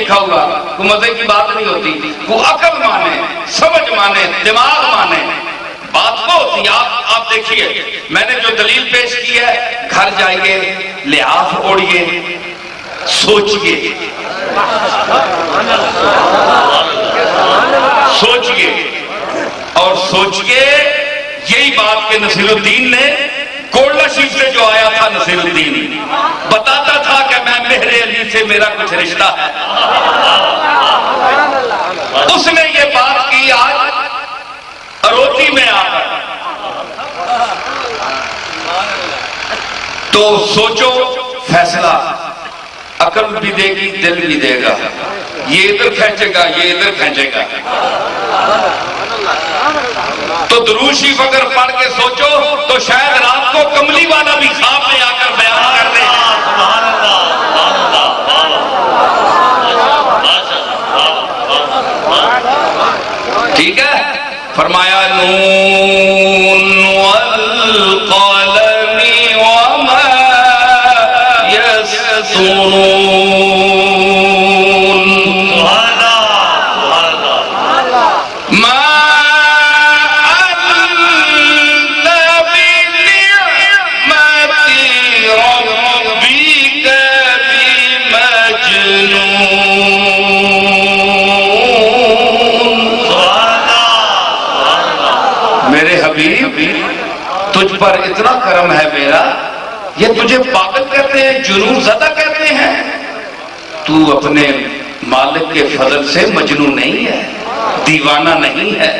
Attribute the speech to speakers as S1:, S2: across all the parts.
S1: لکھا ہوا، کوئی مزے کی بات نہیں ہوتی، وہ عقل مانے، سمجھ مانے، دماغ مانے، بات وہ ہوتی ہے۔ آپ دیکھیے، میں نے جو دلیل پیش کی ہے، گھر جائیے، لحاف اوڑھیے، سوچئے، سوچئے اور سوچئے، یہی بات کہ نصیر الدین نے کوڑلا شریف سے جو آیا تھا، نصیر الدین بتاتا تھا کہ میں مہر علی سے میرا کچھ رشتہ ہے، اس نے یہ بات کی آج اروتی میں آ کر۔ تو سوچو، فیصلہ عقل بھی دے گی، دل بھی دے گا، یہ ادھر کھینچے گا، یہ ادھر کھینچے گا۔ تو درود شریف اگر پڑھ کے سوچو تو شاید رات کو کملی والا بھی خواب میں آ کر بیان کر دے۔ ٹھیک ہے، فرمایا نون والقلم وما يسطرون، ما أنت بنعمة ربك بمجنون۔ میرے حبیب، تجھ پر اتنا کرم ہے میرا، یہ تجھے پاگل کہتے ہیں، جنون زدہ کہتے ہیں، تو اپنے مالک کے فضل سے مجنون نہیں ہے، دیوانہ نہیں ہے۔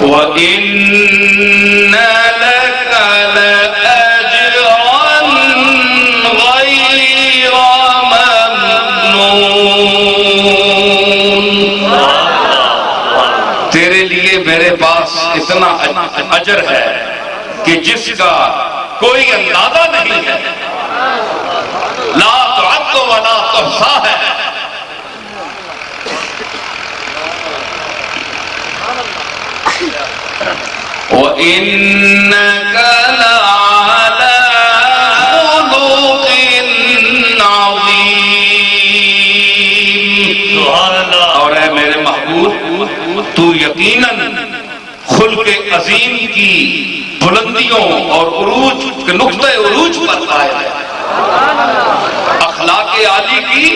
S1: وَإِنَّ لَكَ لَأَجْرًا غَيْرَ مَمْنُونٍ، تیرے لیے میرے پاس اتنا اجر ہے کہ جس کا کوئی اندازہ نہیں ہے، لا تعد ولا تحصیٰ ہے۔ وَإِنَّكَ لَعَلَىٰ خُلُقٍ عَظِيمٍ، اور اے میرے محبوب، تو یقیناً خلق عظیم کی بلندیوں اور عروج کے نقطہ عروج پر قائم ہے، اخلاق عالی کی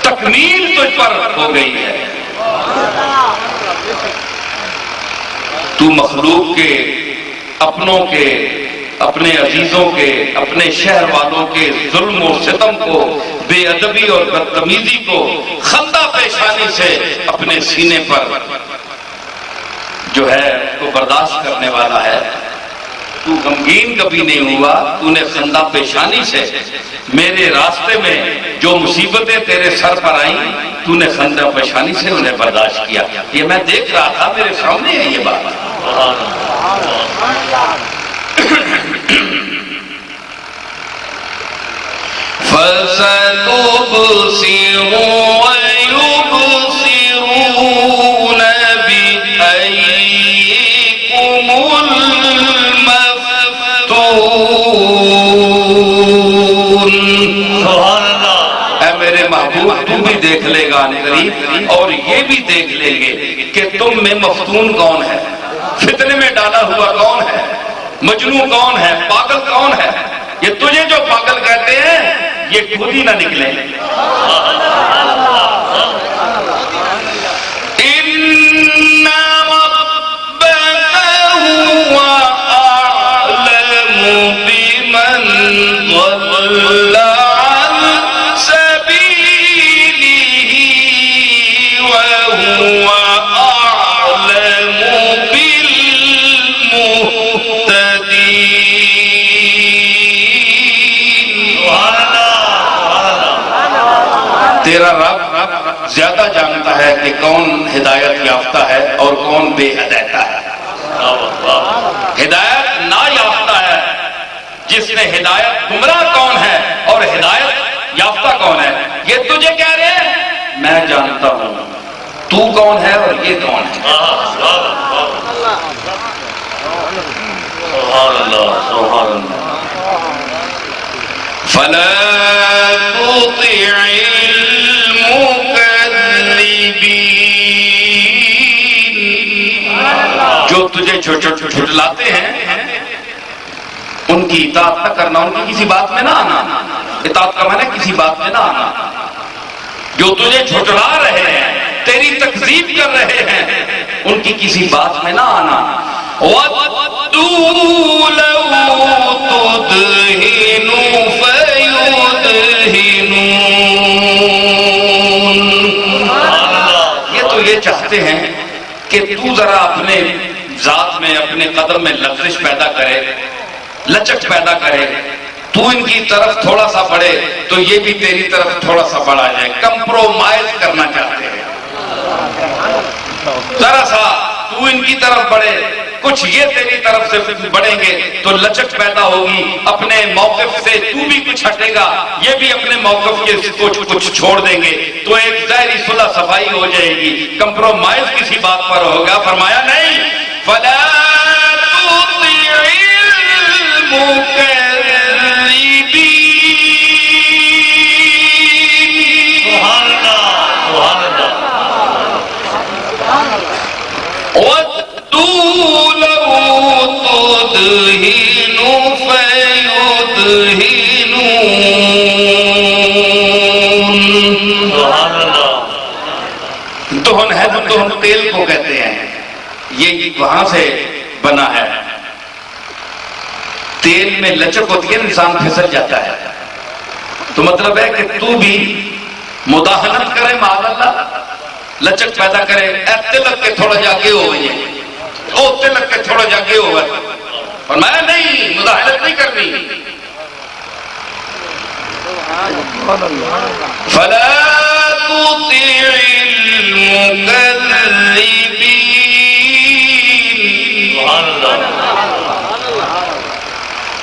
S1: تکمیل تجھ پر ہو گئی ہے۔ تو مخلوق کے، اپنوں کے، اپنے عزیزوں کے، اپنے شہر والوں کے ظلم و ستم کو، بے ادبی اور بدتمیزی کو خندہ پیشانی سے اپنے سینے پر جو ہے تو برداشت کرنے والا ہے۔ تو غمگین کبھی نہیں ہوا، تو نے خندہ پیشانی سے میرے راستے میں جو مصیبتیں تیرے سر پر آئیں، تو نے خندہ پیشانی سے انہیں برداشت کیا۔ یہ میں دیکھ رہا تھا، میرے سامنے ہے یہ بات۔ فَسَتُبْصِرُ وَيُبْصِرُونَ بِأَيِّكُمُ الْمَفْتُونُ۔ اے میرے محبوب، تو بھی دیکھ لے گا قریب، اور یہ بھی دیکھ لیں گے کہ تم میں مفتون کون ہے، فتنے میں ڈالا ہوا کون ہے، مجنون کون ہے، پاگل کون ہے۔ یہ تجھے جو پاگل کہتے ہیں، یہ خود ہی نہ نکلیں۔ إِنَّ رَبَّكَ هُوَ أَعْلَمُ بِمَنْ ضَلَّ عَنْ سَبِيلِهِ وَهُوَ أَعْلَمُ بِالْمُهْتَدِينَ۔ تیرا رب زیادہ جانتا ہے کہ کون ہدایت یافتہ ہے اور کون بے ہدایت ہے۔ ہدایت نا یافتہ ہے، جس نے ہدایت گمراہ کون ہے اور ہدایت یافتہ کون ہے، یہ تجھے کہہ رہے ہیں، میں جانتا ہوں تو کون ہے اور یہ کون ہے۔ فلا تطع المكذبين، جو تجھے جھٹلاتے ہیں ان کی اطاعت نہ کرنا، ان کی کسی بات میں نہ آنا. اطاعت کا معنی کسی بات میں نہ آنا. جو تجھے جھٹلا رہے ہیں، تیری تکذیب کر رہے ہیں، ان کی کسی بات میں نہ آنا. وَدُّوا لَوْ تُدْهِنُ فَيُدْهِنُونَ. یہ تو یہ چاہتے ہیں کہ تو ذرا اپنے ذات میں، اپنے قدم میں لغزش پیدا کرے، لچک پیدا کرے. تو ان کی طرف تھوڑا سا بڑھے تو یہ بھی تیری طرف تھوڑا سا بڑھا جائے. کمپرومائز کرنا چاہتے ہیں. ذرا سا تو ان کی طرف بڑھے، کچھ یہ تیری طرف سے بڑھیں گے تو لچک پیدا ہوگی. اپنے موقف سے تو بھی کچھ ہٹے گا، یہ بھی اپنے موقف کے کچھ چھوڑ دیں گے، تو ایک ظاہری صلح صفائی ہو جائے گی. کمپرومائز کسی بات پر ہوگا. فرمایا نہیں فلا تطع المكذبين. سبحان اللہ سبحان اللہ. وَدُّوا لَوْ تُدْهِنُ فَيُدْهِنُونَ. سبحان اللہ. دہن ہے تو دہن تیل کو کہتے ہیں. یہ وہاں سے بنا ہے. تیل میں لچک ہوتی ہے، انسان پھسل جاتا ہے. تو مطلب ہے کہ تو بھی مداہنت کرے، معاذ اللہ، لچک پیدا کرے. تلک کے تھوڑا جاگے ہو گئی، او تلک کے تھوڑا جاگے ہو گئے. اور میں نہیں، مداہنت نہیں کرنی. فلا تطع المكذبين.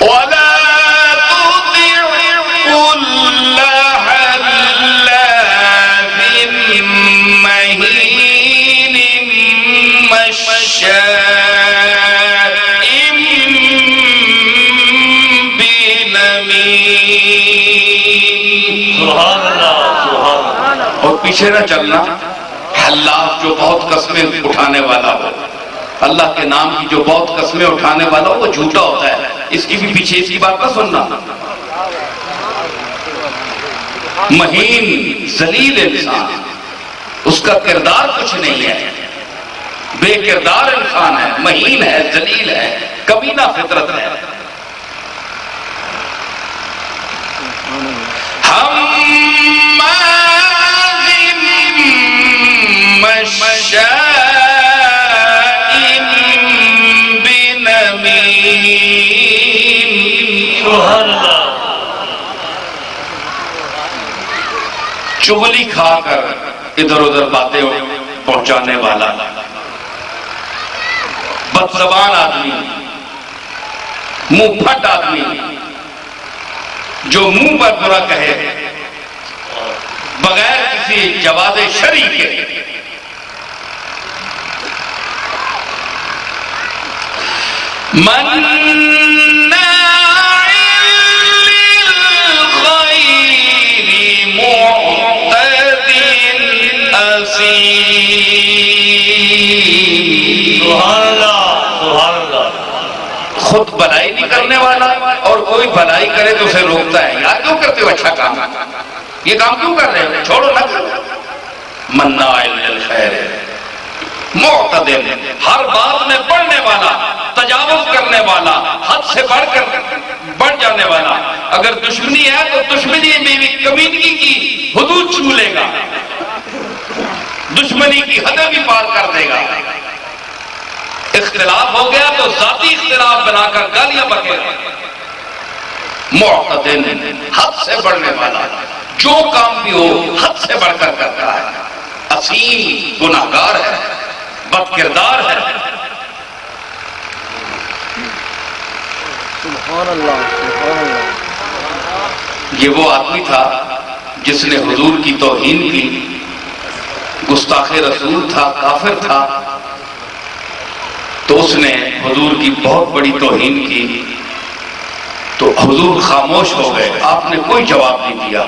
S1: ولا تطع كل حلاف مهين مشاء بنميم. سبحان اللہ سبحان اللہ. اور پیچھے نہ چلنا. حلاف جو بہت قسمیں اٹھانے والا ہو، اللہ کے نام کی جو بہت قسمیں اٹھانے والا ہو، وہ جھوٹا ہوتا ہے. اس کی بھی پیچھے اس کی بات نہ سننا. مہین ذلیل انسان، اس کا کردار کچھ نہیں ہے، بے کردار انسان ہے، مہین ہے، ذلیل ہے، کمینہ فطرت ہے. چغلی کھا کر ادھر ادھر باتیں پہنچانے والا، بدزبان آدمی، منہ پھٹ آدمی، جو منہ پر برا کہے بغیر کسی جواز شرعی کے. مناع للخير معتد أثيم. سبحان اللہ سبحان اللہ. خود بھلائی نہیں کرنے والا اور کوئی بھلائی کرے تو اسے روکتا ہے. یار کیوں کرتے ہو اچھا کام؟ یہ کام کیوں کر رہے ہو؟ چھوڑو نہ کرو. مناع للخیر معتد، ہر بات میں بڑھنے والا، تجاوز کرنے والا، حد سے بڑھ جانے والا. اگر دشمنی ہے تو دشمنی میں بھی کمینگی کی حدود چھو لے گا، دشمنی کی حدیں بھی پار کر دے گا. اختلاف ہو گیا تو ذاتی اختلاف بنا کر گالیاں بکے گا. معتد، حد سے بڑھنے والا، جو کام بھی ہو حد سے بڑھ کر کرتا ہے. اثیم، گناہگار ہے، بد کردار ہے.
S2: سبحان اللہ سبحان اللہ.
S1: یہ وہ آدمی تھا جس نے حضور کی توہین کی، گستاخ رسول تھا، کافر تھا. تو اس نے حضور کی بہت بڑی توہین کی. تو حضور خاموش ہو گئے، آپ نے کوئی جواب نہیں دیا۔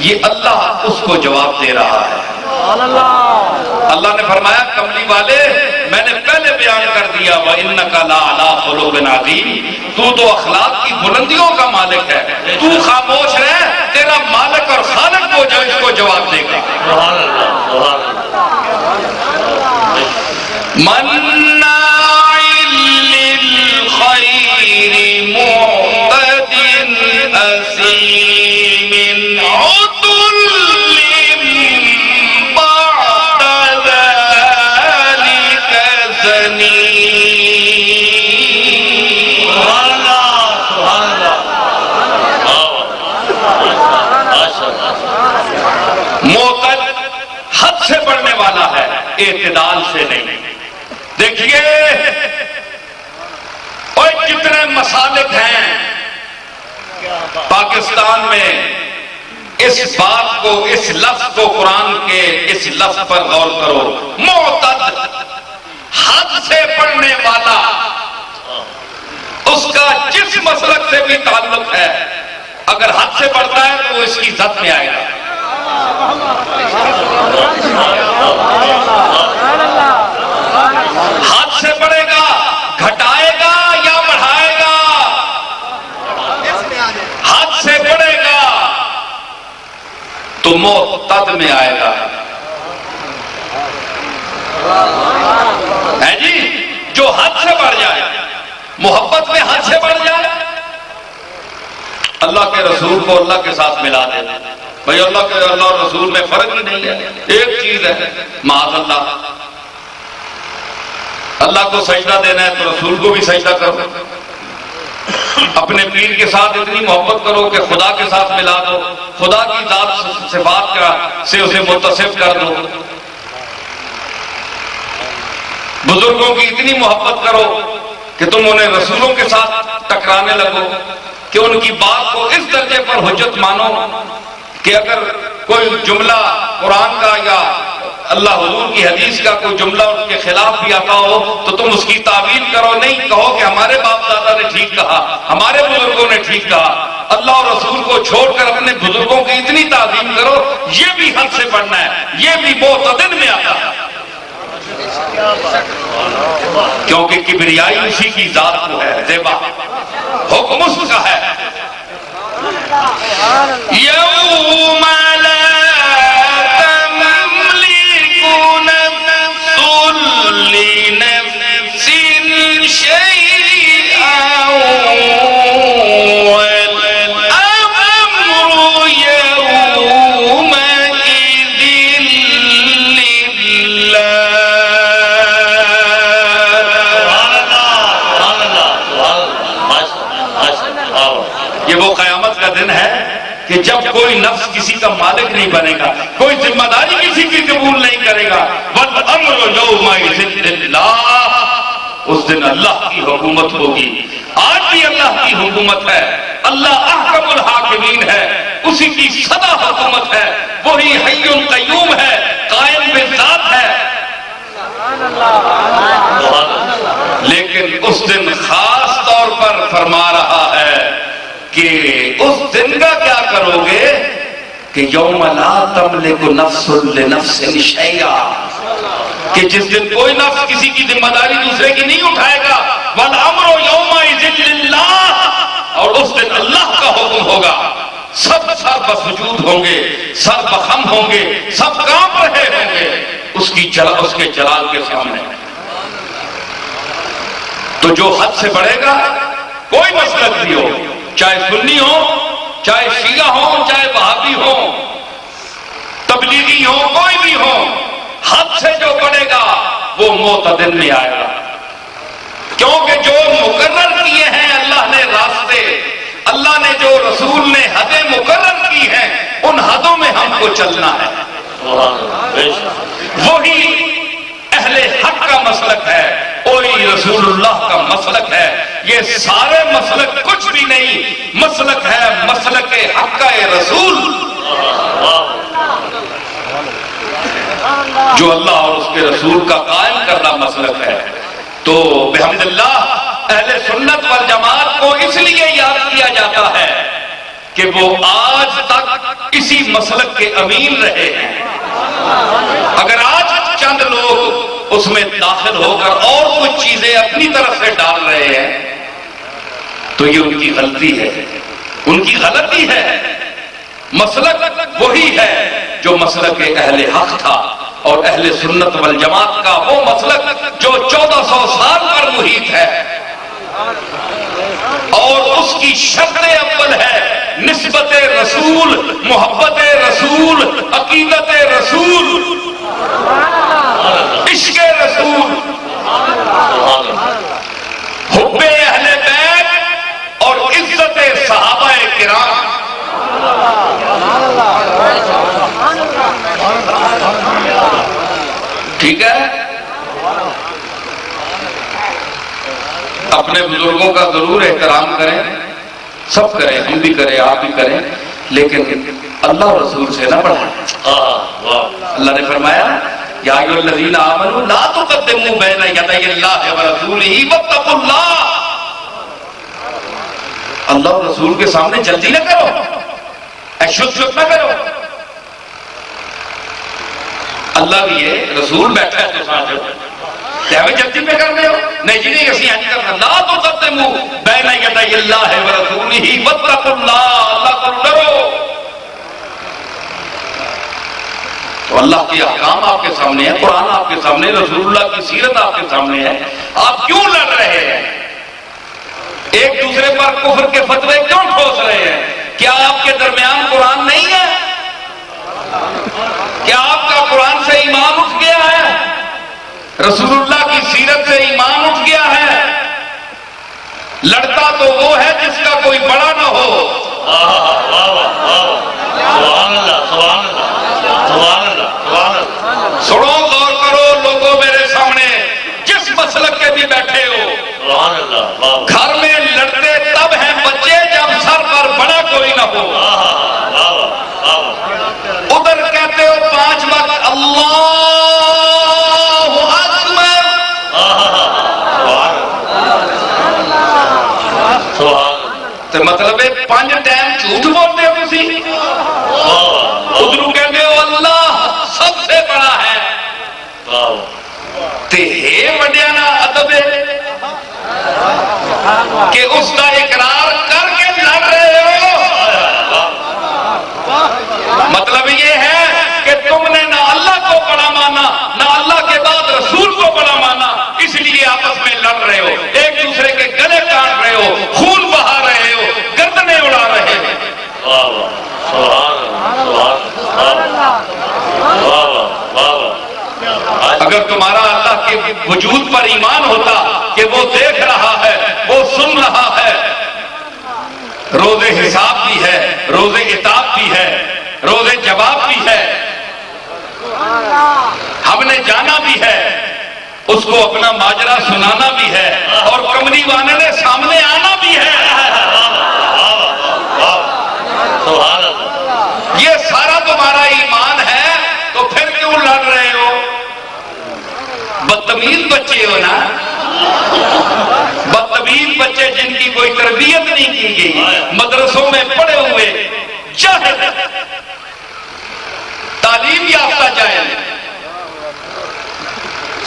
S1: یہ اللہ اس کو جواب دے رہا ہے۔ اللہ نے فرمایا کملی والے میں نے پہلے بیان کر دیا وَإِنَّكَ لَعَلَىٰ خُلُقٍ عَظِيمٍ، تو اخلاق کی بلندیوں کا مالک ہے، تو خاموش رہ، تیرا مالک اور خالق وہ جو اس کو جواب دے گا۔ مناع للخير معتد أثيم عتل بعد ذلك زنيم۔ معتد حد سے بڑھنے والا ہے، اعتدال سے نہیں۔ دیکھیے اور کتنے مسالک ہیں پاکستان میں، اس بات کو، اس لفظ کو، قرآن کے اس لفظ پر غور کرو، معتد حد سے بڑھنے والا، اس کا جس مسلک سے بھی تعلق ہے اگر حد سے بڑھتا ہے تو وہ اس کی ذات میں آئے گا۔ حد سے بڑھے گا، گھٹائے گا یا بڑھائے گا؟ حد سے بڑھے گا تو معتد میں آئے گا، ہے جی؟ جو حد سے بڑھ جائے، محبت میں حد سے بڑھ جائے، اللہ کے رسول کو اللہ کے ساتھ ملا دے، بھئی اللہ اور رسول میں فرق ہی نہیں ہے، ایک چیز ہے، معاذ اللہ۔ اللہ کو سجدہ دینا ہے تو رسول کو بھی سجدہ کرو، اپنے پیر کے ساتھ اتنی محبت کرو کہ خدا کے ساتھ ملا دو، خدا کی ذات صفات سے اسے متصف کر دو، بزرگوں کی اتنی محبت کرو کہ تم انہیں رسولوں کے ساتھ ٹکرانے لگو، کہ ان کی بات کو اس درجے پر حجت مانو کہ اگر کوئی جملہ قرآن کا یا اللہ حضور کی حدیث کا کوئی جملہ اس کے خلاف بھی آتا ہو تو تم اس کی تعویل کرو، نہیں کہو کہ ہمارے باپ دادا نے ٹھیک کہا، ہمارے بزرگوں نے ٹھیک کہا۔ اللہ اور رسول کو چھوڑ کر اپنے بزرگوں کی اتنی تعظیم کرو، یہ بھی حد سے بڑھنا ہے، یہ بھی معتدل میں آتا ہے، کیونکہ کبریائی اسی کی ذات کو ہے، زیبا حکم اس کا ہے۔ یوم لا تملک نفس لنفس شیئا والامر یومئذ للہ۔ یہ وہ قیامت کا دن ہے کہ جب کوئی نفس کسی کا مالک نہیں بنے گا، کوئی ذمہ داری کسی کی قبول نہیں کرے گا، وَالْأَمْرُ يَوْمَئِذٍ لِلَّهِ، اس دن اللہ کی حکومت ہوگی۔ آج بھی اللہ کی حکومت ہے، اللہ احکم الحاکمین ہے، اسی کی سدا حکومت ہے، وہی حی القیوم ہے، قائم بالذات ہے۔ لیکن اس دن خاص طور پر فرما رہا ہے کہ اس دن کا کیا کرو گے کہ یوم لا تملک نفس لنفس شیئا، کہ جس دن کوئی نفس کسی کی ذمہ داری دوسرے کی نہیں اٹھائے گا، والامر یومئذ للہ، اور اس دن اللہ کا حکم ہوگا، سب سر بسجود ہوں گے، سر بخم ہوں گے، سب کانپ رہے ہوں گے اس کے جلال کے سامنے۔ تو جو حد سے بڑھے گا، کوئی مسلک بھی ہو، چاہے سنی ہو، چاہے شیعہ ہو، چاہے وہابی ہو، تبلیغی ہو، کوئی بھی ہو، حد سے جو بڑھے گا وہ معتدل میں آئے گا، کیونکہ جو مقرر کیے ہیں اللہ نے راستے، اللہ نے جو رسول نے حدیں مقرر کی ہیں، ان حدوں میں ہم کو چلنا ہے۔ وہی اہل حق کا مسلک ہے، وہی رسول اللہ کا مسلک ہے۔ یہ سارے مسلک کچھ بھی نہیں، مسلک ہے مسلک حق رسول، جو اللہ اور اس کے رسول کا قائم کردہ مسلک ہے۔ تو بحمد اللہ اہل سنت والجماعت کو اس لیے یاد کیا جاتا ہے کہ وہ آج تک اسی مسلک کے امین رہے ہیں۔ اگر آج چند لوگ اس میں داخل ہو کر اور کچھ چیزیں اپنی طرف سے ڈال رہے ہیں تو یہ ان کی غلطی ہے، ان کی غلطی ہے۔ مسلک وہی ہے جو مسلک اہل حق تھا، اور اہل سنت والجماعت کا وہ مسلک جو 1400 سال پر محیط ہے، اور اس کی شرط اول ہے نسبت رسول، محبت رسول، عقیدت رسول، عشق رسول، حب اہل بیت اور عزت صحابہ کرام۔ ٹھیک ہے، اپنے بزرگوں کا ضرور احترام کریں، سب کریں، ہم بھی کریں، آپ بھی کریں، لیکن اللہ اور رسول سے نہ بڑھائیں۔ اللہ نے فرمایا یا ایھا الذین آمنوا لا تقدموا بین یدی اللہ ورسولہ واتقوا اللہ۔ اللہ اور رسول کے سامنے جلدی نہ کرو، شک نہ کرو۔ اللہ بھی ہے، رسول بیٹھا ہے تو ساتھ کیا ہمیں جلدی میں کر رہے ہو؟ نہیں جی نہیں، اسی نہیں کرنا۔ لا تقدموا بین یدی اللہ ورسولہ واتقوا اللہ، اللہ کو ڈرو۔ تو اللہ کے احکام آپ کے سامنے ہیں، قرآن آپ کے سامنے، رسول اللہ کی سیرت آپ کے سامنے ہے، آپ کیوں لڑ رہے ہیں؟ ایک دوسرے پر کفر کے فتوے کیوں ٹھوس رہے ہیں؟ کیا آپ کے درمیان قرآن نہیں ہے؟ کیا آپ کا قرآن سے ایمان اٹھ گیا ہے؟ رسول اللہ کی سیرت سے ایمان اٹھ گیا ہے؟ لڑتا تو وہ ہے جس کا کوئی بڑا نہ ہو۔ سنو، غور کرو لوگوں، میرے سامنے جس مسلک کے بھی بیٹھے ہو، گھر میں لڑتے تب ہیں بچے جب سر پر بڑا کوئی نہ ہو۔ ادھر کہتے ہو 5 وقت اللہ اکبر، تو مطلب 5 ٹائم جھوٹ بولتے ہو تسی۔ ادھر کہتے ہو اللہ سب سے بڑا ہے، تے ہے وڈیا نا ادب کہ اس کا اقرار کر کے لڑ رہے ہو۔ مطلب یہ ہے کہ تم نے نہ اللہ کو بڑا مانا، نہ اللہ کے بعد رسول کو بڑا مانا، اس لیے آپس میں لڑ رہے ہو، ایک دوسرے کے گلے کاٹ رہے ہو، خون بہا رہے ہو، گردنیں اڑا رہے ہو۔ اگر تمہارا اللہ کے وجود پر ایمان ہوتا کہ وہ دیکھ رہا ہے، وہ سن رہا ہے، روز حساب بھی ہے، روز عتاب بھی ہے، روز جواب بھی ہے، ہم نے جانا بھی ہے، اس کو اپنا ماجرا سنانا بھی ہے، اور کمری والے نے سامنے آنا بھی ہے۔ یہ سارا تمہارا ایمان ہے، تو پھر کیوں لڑ رہے ہو؟ بدتمیز بچے ہو نا، بدتمیز بچے جن کی کوئی تربیت نہیں کی گئی، مدرسوں میں پڑھے ہوئے جاہل، تعلیم یافتہ جاہل،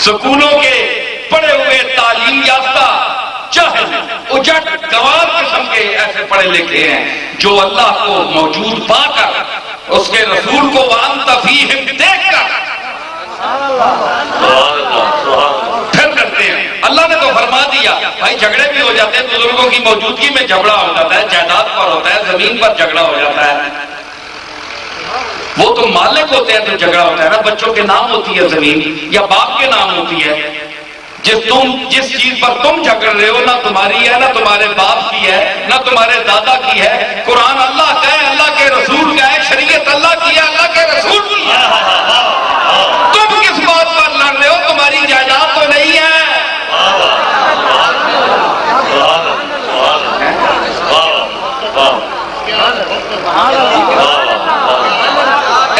S1: سکولوں کے پڑھے ہوئے تعلیم یافتہ جاہل، اجٹ گوار قسم کے ایسے پڑھے لکھے ہیں جو اللہ کو موجود پا کر، اس کے رسول کو وَأَنْتَ فِيهِمْ دیکھ کر پھر کرتے ہیں۔ اللہ نے تو فرما دیا بھائی جھگڑے بھی ہو جاتے ہیں، بزرگوں کی موجودگی میں جھگڑا ہو جاتا ہے، جائیداد پر ہوتا ہے، زمین پر جھگڑا ہو جاتا ہے، وہ تو مالک ہوتے ہیں تو جھگڑا ہوتا ہے نا، بچوں کے نام ہوتی ہے زمین، یا باپ کے نام ہوتی ہے۔ جس چیز پر تم جھگڑ رہے ہو نہ تمہاری ہے، نہ تمہارے باپ کی ہے، نہ تمہارے دادا کی ہے، قرآن اللہ کا ہے، اللہ کے رسول کا ہے، شریعت اللہ کی ہے، اللہ کے رسول کی ہے۔ تم کس بات پر لڑ رہے ہو؟ تمہاری جائیداد تو نہیں ہے۔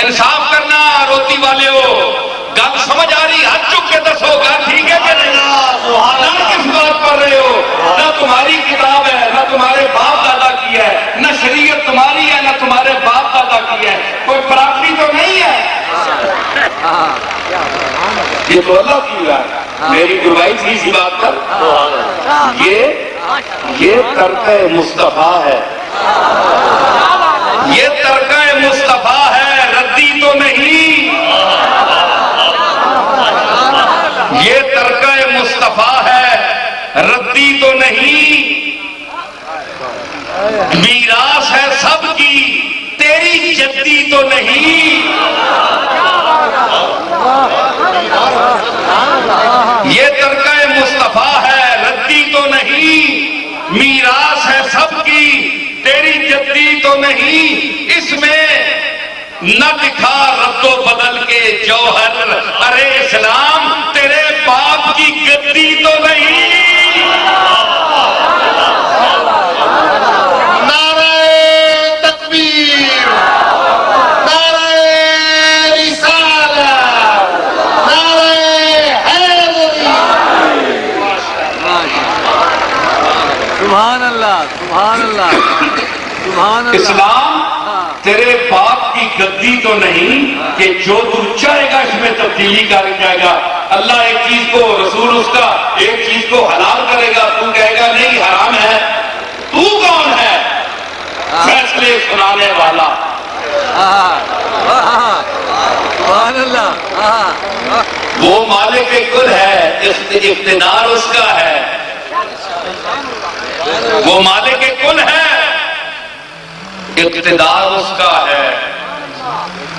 S1: انصاف کرنا روتی والے ہو، گل سمجھ آ رہی؟ ہاتھ چک کے دسو گل ٹھیک ہے کہ نہیں؟ لڑ کس بات پر رہے ہو؟ میری گواہی تھی اسی بات پر. یہ ترکہ مصطفیٰ ہے, یہ ترکہ مصطفیٰ ہے, ردی تو نہیں. یہ ترکہ مصطفیٰ ہے, ردی تو نہیں. میراث ہے سب کی, تیری جدی تو نہیں. یہ ترکہ مصطفیٰ ہے, ردی تو نہیں. میراث ہے سب کی, تیری جدی تو نہیں. اس میں نہ دکھا رد و بدل کے جوہر, ارے اسلام تیرے باپ کی گدی تو نہیں.
S2: سبحان اللہ, سبحان اللہ, سبحان اللہ.
S1: اسلام تیرے باپ کی گدی تو نہیں کہ جو تو چاہے گا اس میں تبدیلی کر جائے گا. اللہ ایک چیز کو, رسول اس کا ایک چیز کو حلال کرے گا, تو کہے گا نہیں حرام ہے. تو کون ہے فیصلے سنانے والا؟
S2: سبحان اللہ.
S1: وہ مالک کل ہے, اقتدار اس کا ہے. وہ مالک کل ہے, اقتدار اس کا ہے.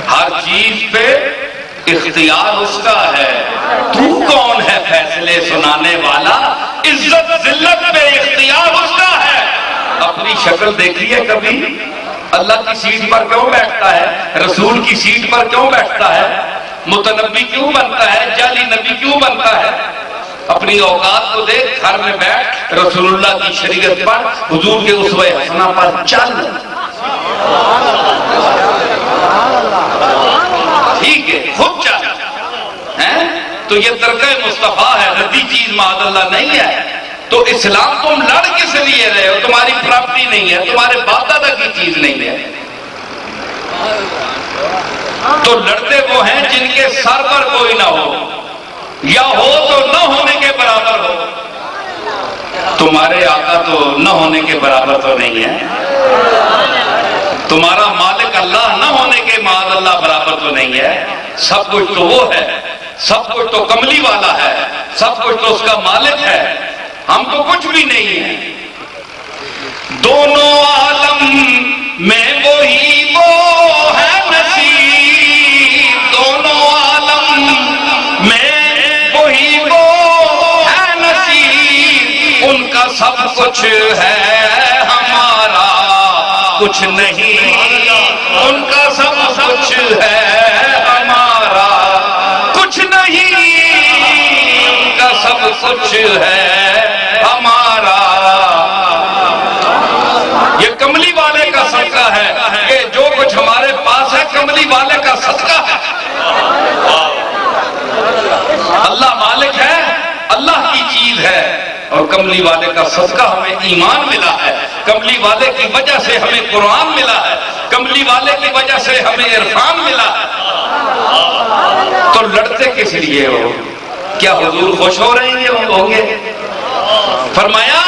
S1: ہر چیز پہ اختیار اس کا ہے. تو کون ہے فیصلے سنانے والا؟ عزت ذلت پہ اختیار اس کا ہے. اپنی شکل دیکھی ہے کبھی؟ اللہ کی سیٹ پر کیوں بیٹھتا ہے؟ رسول کی سیٹ پر کیوں بیٹھتا ہے؟ متنبی کیوں بنتا ہے؟ جعلی نبی کیوں بنتا ہے؟ اپنی اوقات کو دیکھ, گھر میں بیٹھ, رسول اللہ کی شریعت پر, حضور کے اسوہ حسنہ پر چل. ٹھیک ہے, خود چل. تو یہ ترکہ مصطفیٰ ہے, ردی چیز معاذ اللہ نہیں ہے. تو اسلام تم لڑ کس لیے رہے ہو؟ تمہاری پراپرٹی نہیں ہے, تمہارے باپ دادا کی چیز نہیں ہے. تو لڑتے وہ ہیں جن کے سر پر کوئی نہ ہو, یا ہو تو نہ ہونے کے برابر ہو. تمہارے آقا تو نہ ہونے کے برابر تو نہیں ہے. تمہارا مالک اللہ نہ ہونے کے معاذ اللہ برابر تو نہیں ہے. سب کچھ تو وہ ہے, سب کچھ تو کملی والا ہے, سب کچھ تو اس کا مالک ہے. ہم تو کچھ بھی نہیں ہے. دونوں عالم میں وہی وہ ہے نصیب, دونوں عالم میں وہی وہ ہے نصیب. ان کا سب کچھ ہے, ہمارا کچھ نہیں. ان کا سب کچھ ہے, ہمارا کچھ نہیں. ان کا سب کچھ ہے, ہمارا. یہ کملی والے کا صدقہ ہے کہ جو کچھ ہمارے پاس ہے کملی والے کا صدقہ ہے. اللہ مالک ہے, اللہ کی چیز ہے, اور کملی والے کا صدقہ ہمیں ایمان ملا ہے. کملی والے کی وجہ سے ہمیں قرآن ملا ہے, کملی والے کی وجہ سے ہمیں عرفان ملا ہے. تو لڑتے کس لیے ہو؟ کیا حضور خوش ہو رہے ہوں گے؟ فرمایا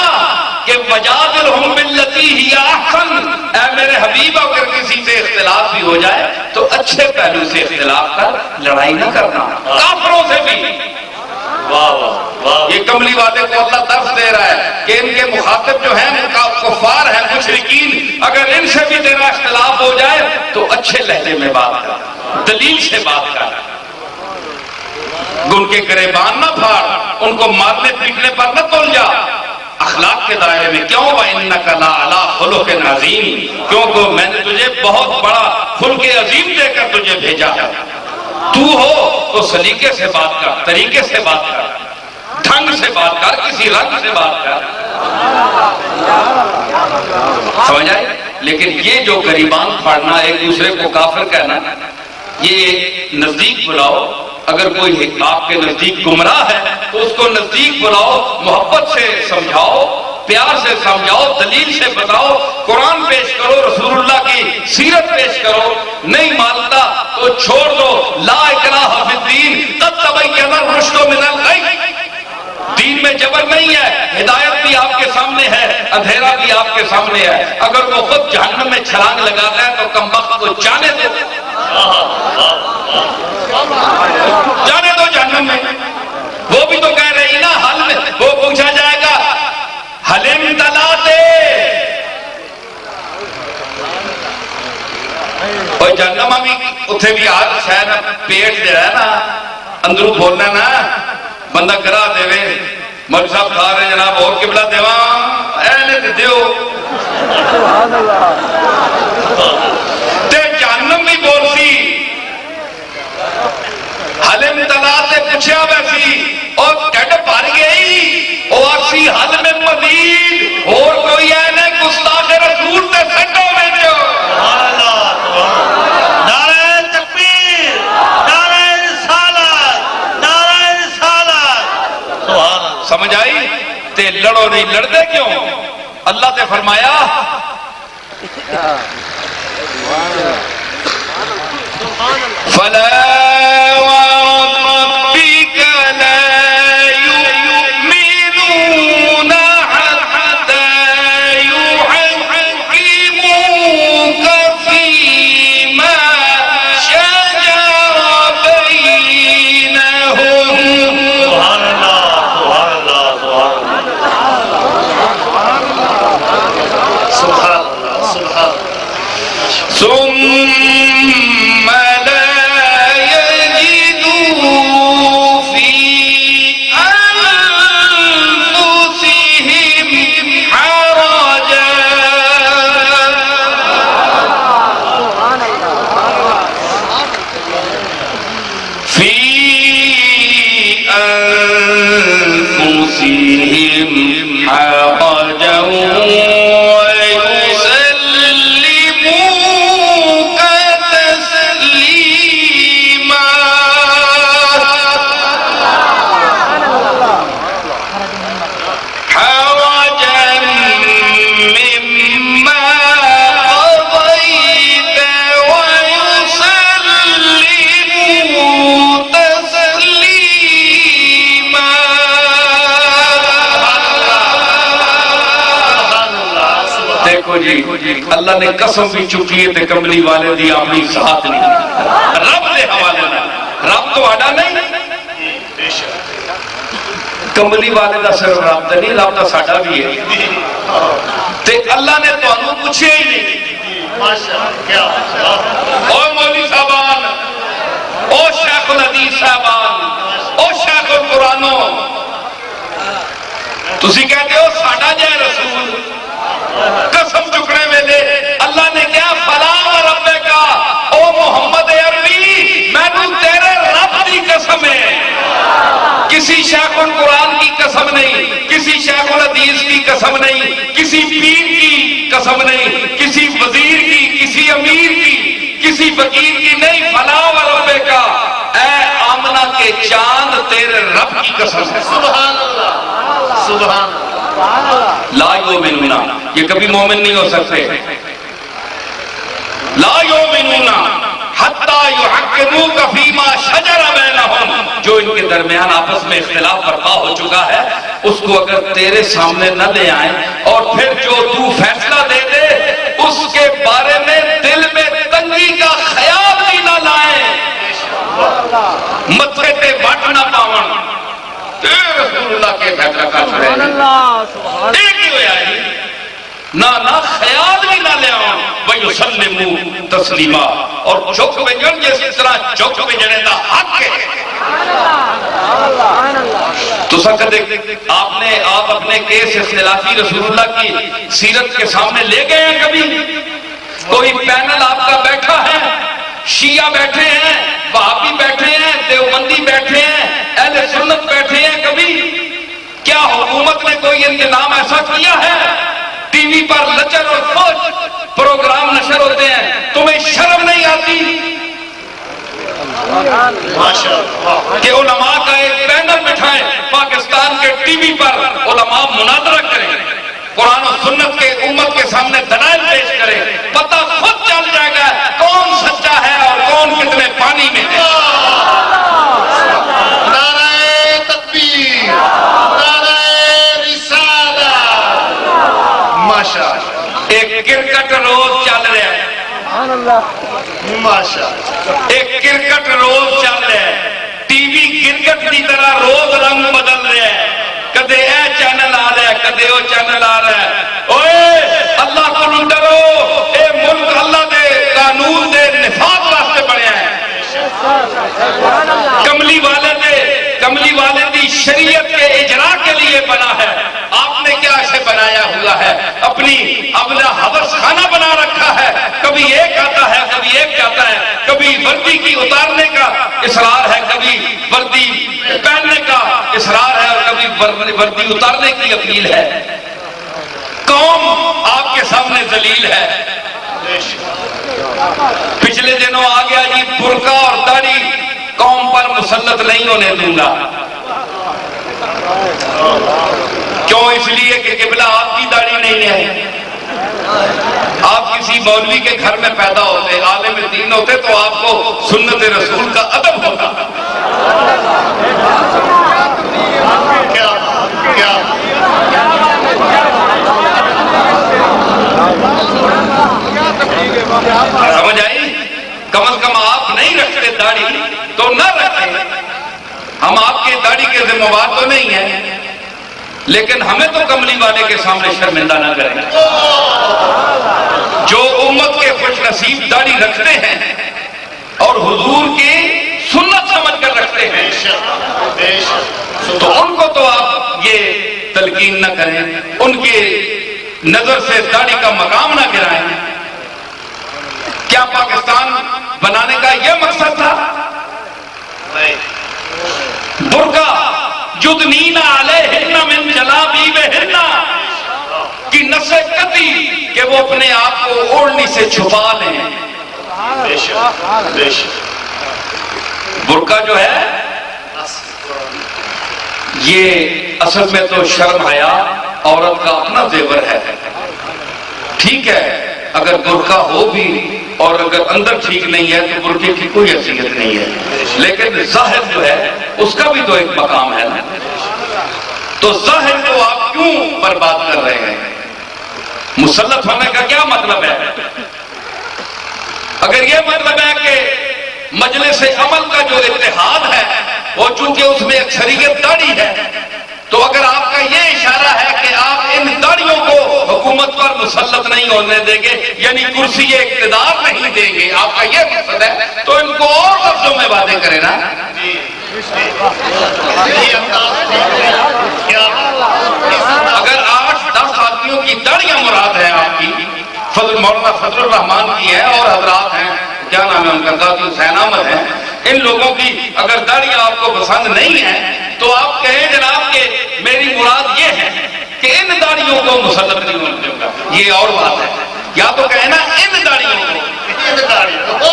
S1: کہ وجادلہم باللتی ہی احسن. اے میرے حبیب, اگر کسی سے اختلاف بھی ہو جائے تو اچھے پہلو سے اختلاف کر, لڑائی نہ کرنا. کافروں سے بھی. یہ کملی والے کو اللہ درس دے رہا ہے کہ ان کے مخاطب جو ہیں کفار ہیں, مشرکین, اگر ان سے بھی تیرا اختلاف ہو جائے تو اچھے لہجے میں بات کر, دلیل سے بات کر. ان کے گریبان نہ پھاڑ, ان کو مارنے پیٹنے پر نہ تل جا. اخلاق کے دائرے میں کیوں؟ وَإِنَّكَ لَعَلَىٰ خُلُقٍ عَظِيمٍ, کیونکہ میں نے تجھے بہت بڑا خلق عظیم دے کر تجھے بھیجا ہے. تو ہو تو سلیقے سے بات کر, طریقے سے بات کر, ڈھنگ سے بات کر, کسی رنگ سے بات کر. سمجھ آئے؟ لیکن یہ جو گریبان پھاڑنا, ایک دوسرے کو کافر کہنا, یہ نزدیک بلاؤ. اگر کوئی آپ کے نزدیک گمراہ ہے تو اس کو نزدیک بلاؤ, محبت سے سمجھاؤ, پیار سے سمجھاؤ, دلیل سے بتاؤ, قرآن پیش کرو, رسول اللہ کی سیرت پیش کرو. نہیں مانتا تو چھوڑ دو. لا اکراہ فی الدین قد تبین الرشد من الغی. جبر نہیں ہے، ہدایت بھی آپ کے سامنے ہے، اندھیرا بھی آپ کے سامنے ہے۔ اگر وہ خود جہنم میں چھلانگ لگاتا ہے تو کمبخت کو جانے دو، جانے دو جہنم میں۔ وہ بھی تو کہہ رہی نا، حل میں وہ پوچھا جائے گا حلم تلاتے، اور جہنم بھی اتھے بھی آج شاید پیٹ دے رہا ہے نا، اندروں بولنا نا بندہ کرا دے وے، مولوی صاحب کھا رہے جناب اور قبلہ دیواں اینے تے دیو تے جہنم بھی بول سی حلم تلا سے پوچھا ویسی اور ڈڈ بھر گئی اور آسی حل میں مزید اور کوئی ہے نہیں گستاخ رسول تے سٹو میں دیو۔
S3: نعرہ تکبیر، نعرہ رسالت، نعرہ رسالت، سبحان اللہ۔
S1: سمجھ آئی؟ تے لڑو نہیں، لڑتے کیوں؟ اللہ نے فرمایا فَلَا وَرَبِّكَ لَا يُؤْمِنُونَ حَتَّى يُحَكِّمُوكَ فِيمَا شَجَرَ بَيْنَهُمْ۔
S3: سبحان اللہ، سبحان اللہ، سبحان اللہ، سبحان اللہ۔
S1: ثم لا يجدوا في أنفسهم حرجا في أنفسهم حرجا ويسلموك تسليما۔ حرجا مما قضيت ويسلموا تسليما۔ دیکھو جی اللہ نے قسم بھی چکی ہے تے کملی والے دی اپنی ذات نہیں، رب دے حوالے نہ، رب تو آڈا نہیں، کملی والے دا صرف رب تے نہیں، رب دا ساڈا بھی ہے۔ تے اللہ نے تانوں پوچھے ہی نہیں،
S3: ماشاءاللہ، کیا بات ہے۔
S1: او مولوی صاحبان، او شیخ الحدیث صاحبان، او شیخ القرآنوں، تسی کہتے ہو ساڈا جائے رسول، قسم چکنے میں دے اللہ نے کیا فلا و رب کا او محمد عربی میں نے تیرے رب کی قسم ہے، کسی شیخ القرآن کی قسم نہیں، کسی شیخ الحدیث کی قسم نہیں، کسی پیر کی قسم نہیں، کسی وزیر کی، کسی امیر کی، کسی وکیل کی نہیں، فلا و رب کا اے آمنہ کے چاند تیرے رب کی قسم ہے۔
S3: سبحان اللہ، سبحان اللہ۔
S1: لا یؤمنون، یہ کبھی مومن نہیں ہو سکتے۔ لا یؤمنون حتی یحکموک فیما شجر بینہم، جو ان کے درمیان آپس میں اختلاف برپا ہو چکا ہے اس کو اگر تیرے سامنے نہ لے آئیں اور پھر جو تو فیصلہ دے دے اس کے بارے میں دل میں تنگی کا خیال بھی نہ لائیں، متھے تے وٹ نہ پاون، رسول اللہ کے فیصلہ کر چھڑے ایک ہی ہویا ہے نہ خیال بھی نہ لے آؤں وَيُسَلِّمُوا تَسْلِيمًا، اور چک بجن جیسی طرح چک بجنے دا حق ہے۔ تو سکتے آپ اپنے کیس اختلافی رسول اللہ کی سیرت کے سامنے لے گئے ہیں کبھی؟ کوئی پینل آپ کا بیٹھا ہے، شیعہ بیٹھے ہیں، وہابی بیٹھے ہیں، دیوبندی بیٹھے ہیں، اہل سنت بیٹھے ہیں، کبھی کیا حکومت نے کوئی انتظام ایسا کیا ہے؟ ٹی وی پر لچر اور فوج پروگرام نشر ہوتے ہیں، تمہیں شرم نہیں آتی کہ علماء کا ایک پینل بٹھائیں، پاکستان کے ٹی وی پر علماء مناظرہ کریں، قرآن و سنت کے امت کے سامنے دلائل پیش کریں، پتہ خود چل جائے گا کون سچا ہے اور کون کتنے پانی میں ہے۔
S3: نعرہ تکبیر، نعرہ
S1: کرکٹ روز چل رہا ہے،
S3: ماشاء
S1: ایک کرکٹ روز چل رہا ہے، ٹی وی کرکٹ کی طرح روز رنگ بدل رہا ہے، کدے اے چینل آ رہا ہے کدے وہ چینل آ رہا ہے۔ اوئے اللہ کو ڈرو، اے ملک اللہ دے قانون دے نفاذ واسطے بنیا ہے، کملی والے دی شریعت کے اجرا کے لیے بنا ہے۔ آپ نے کیا اسے بنایا ہوا ہے؟ اپنی اپنا حوث خانہ بنا رکھا ہے، کبھی ایک آتا ہے کبھی ایک جاتا ہے، کبھی وردی کی اتارنے کا اصرار ہے، کبھی وردی پہننے کا اصرار ہے، اور کبھی وردی اتارنے کی اپیل ہے۔ قوم آپ کے سامنے ذلیل ہے۔ پچھلے دنوں آ گیا جی برقع اور داڑھی قوم پر مسلط نہیں ہونے دوں گا۔ کیوں؟ اس لیے کہ قبلہ آپ کی داڑھی نہیں ہے۔ آپ کسی مولوی کے گھر میں پیدا ہوتے، عالم دین ہوتے، تو آپ کو سنت رسول کا ادب ہوتا۔ سمجھ آئی؟ کم از کم آپ نہیں رکھتے داڑھی تو نہ رکھیں، ہم آپ کے داڑھی کے ذمہ وار تو نہیں ہیں، لیکن ہمیں تو کملی والے کے سامنے شرمندہ نہ کریں۔ جو امت کے خوش نصیب داڑھی رکھتے ہیں اور حضور کی سنت سمجھ کر رکھتے ہیں، تو ان کو تو آپ یہ تلقین نہ کریں، ان کی نظر سے داڑھی کا مقام نہ گرائیں۔ کیا پاکستان بنانے کا یہ مقصد تھا؟ برقع یدنین علیہن من جلابیبہن کی نسل قطعی کہ وہ اپنے آپ کو اوڑھنی سے چھپا لیں۔ برقع جو ہے یہ اصل میں تو شرم حیا عورت کا اپنا زیور ہے۔ ٹھیک ہے اگر برقع ہو بھی اور اگر اندر ٹھیک نہیں ہے تو برقعے کی کوئی حیثیت نہیں ہے، لیکن ظاہر جو ہے اس کا بھی تو ایک مقام ہے نا۔ تو ظاہر کو آپ کیوں برباد کر رہے ہیں؟ مسلط ہونے کا کیا مطلب ہے؟ اگر یہ مطلب ہے کہ مجلس عمل کا جو اتحاد ہے وہ چونکہ اس میں اکثریت داڑھی ہے، تو اگر آپ کا یہ اشارہ ہے کہ آپ ان داڑھیوں کو حکومت پر مسلط نہیں ہونے دیں گے، یعنی کرسی اقتدار نہیں دیں گے، آپ کا یہ مقصد ہے، تو ان کو اور لفظوں میں وعدے کریں نا۔ اگر 8-10 آدمیوں کی داڑھیاں مراد ہیں آپ کی، مولانا فضل الرحمان کی ہیں اور حضرات ہیں، کیا نام ہے ان کا، قاضی حسین احمد ہیں، ان لوگوں کی اگر داڑھیاں آپ کو پسند نہیں ہیں تو آپ کہیں جناب کہ میری مراد یہ ہے کہ ان داڑھیوں کو مسلط نہیں ہونے دوں گا، یہ اور بات ہے۔ یا تو کہیں نا ان داڑھیوں کو،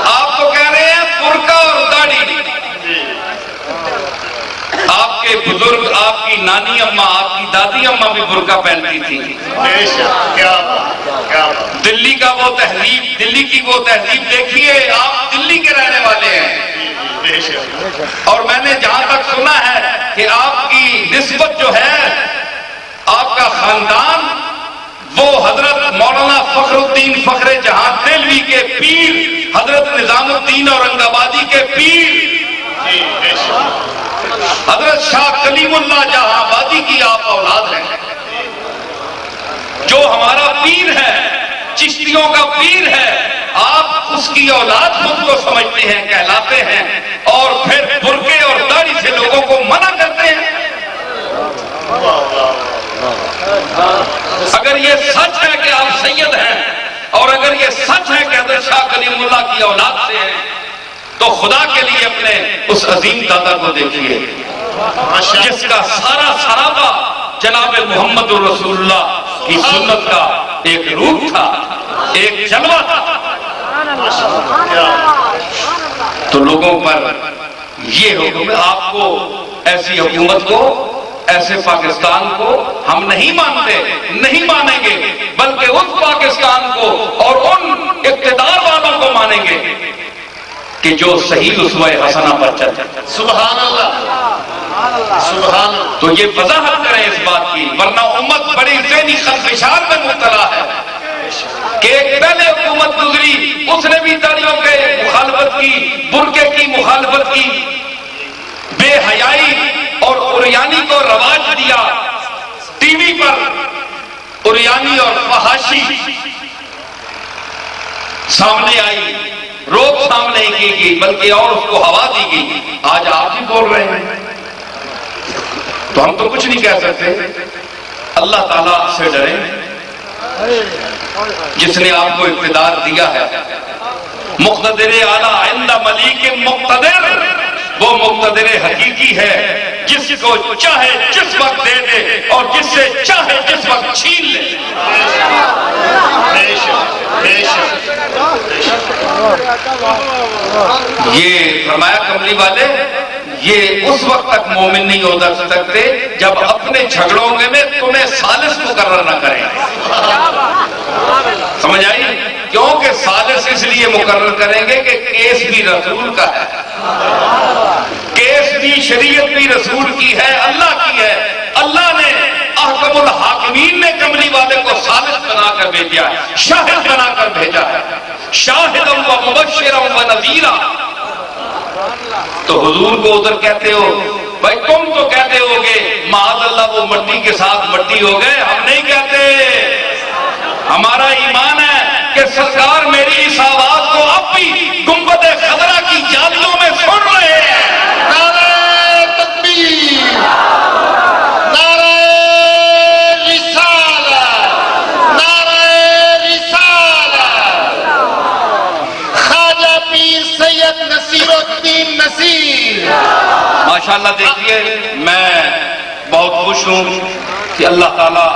S1: آپ تو کہہ رہے ہیں برقع اور داڑھی۔ آپ کے بزرگ، آپ کی نانی اماں، آپ کی دادی اماں بھی برقع پہنتی تھی۔ دلی کا وہ تہذیب، دلی کی وہ تہذیب دیکھیے، آپ دلی کے رہنے والے ہیں، اور میں نے جہاں تک سنا ہے کہ آپ کی نسبت جو ہے، آپ کا خاندان وہ حضرت مولانا فخر الدین فخر جہاں دہلوی کے پیر، حضرت نظام الدین اورنگ آبادی کے پیر، حضرت شاہ کلیم اللہ جہاں آبادی کی آپ اولاد ہیں۔ جو ہمارا پیر ہے، چشتیوں کا پیر ہے، آپ اس کی اولاد خود کو سمجھتے ہیں، کہلاتے ہیں، اور پھر برقعے اور داڑھی سے لوگوں کو منع کرتے ہیں۔ اگر یہ سچ ہے کہ آپ سید ہیں، اور اگر یہ سچ ہے کہ حضرت شاہ کلیم اللہ کی اولاد سے ہیں، تو خدا کے لیے اپنے اس عظیم دادا کو دیکھیے جس کا سارا سرابہ جناب محمد رسول اللہ کی سنت کا ایک روپ تھا، ایک جلوہ تھا۔ تو لوگوں پر یہ حکم، آپ کو ایسی حکومت کو، ایسے پاکستان کو ہم نہیں مانتے، نہیں مانیں گے، بلکہ اس پاکستان کو اور ان اقتدار والوں کو مانیں گے کہ جو صحیح اسوہ حسنہ پر چلتے۔
S3: سبحان اللہ۔ سبحان
S1: تو یہ وضاحت کریں اس بات کی، ورنہ امت بڑی ذہنی خلفشار میں مبتلا ہے کہ ایک پہلے حکومت گزری، اس نے بھی داڑیوں کے مخالفت کی، برقعے کی مخالفت کی، بے حیائی اور عریانی کو رواج دیا، ٹی وی پر عریانی اور فحاشی سامنے آئی، روک سامنے کی گئی، بلکہ اور اس کو ہوا دی گئی۔ آج آپ ہی بول رہے ہیں تو ہم تو کچھ نہیں کہہ سکتے۔ اللہ تعالیٰ سے ڈریں جس نے آپ کو اقتدار دیا ہے۔ مقتدر اعلیٰ عند ملیک مقتدر، وہ مقتدر حقیقی ہے جس کو چاہے جس وقت دے دے اور جس سے چاہے جس وقت چھین لے۔ یہ فرمایا کملی والے، یہ اس وقت تک مومن نہیں ہو سکتے جب اپنے جھگڑوں میں تمہیں ثالث مقرر نہ کریں۔ سمجھ آئی؟ کیونکہ ثالث اس لیے مقرر کریں گے کہ کیس بھی رسول کا ہے، کیس بھی شریعت بھی رسول کی ہے، اللہ کی ہے۔ اللہ نے احکم الحاکمین نے کملی والے کو ثالث بنا کر بھیجا ہے، شاہد بنا کر بھیجا ہے، شاہدا و مبشرا و نذیرا۔ تو حضور کو ادھر کہتے ہو، بھائی تم تو کہتے ہو گے معاذ اللہ وہ مٹی کے ساتھ مٹی ہو گئے، ہم نہیں کہتے۔ ہمارا ایمان ہے کہ سرکار میری اس آواز کو اب بھی گنبد خضرا کی جالیوں میں سن رہے ہیں۔
S3: نعرہ تکبیر، نعرہ رسالت، نعرہ رسالت، خواجہ پیر سید نصیر الدین نصیر۔
S1: ماشاءاللہ دیکھیے، میں بہت خوش ہوں کہ اللہ تعالیٰ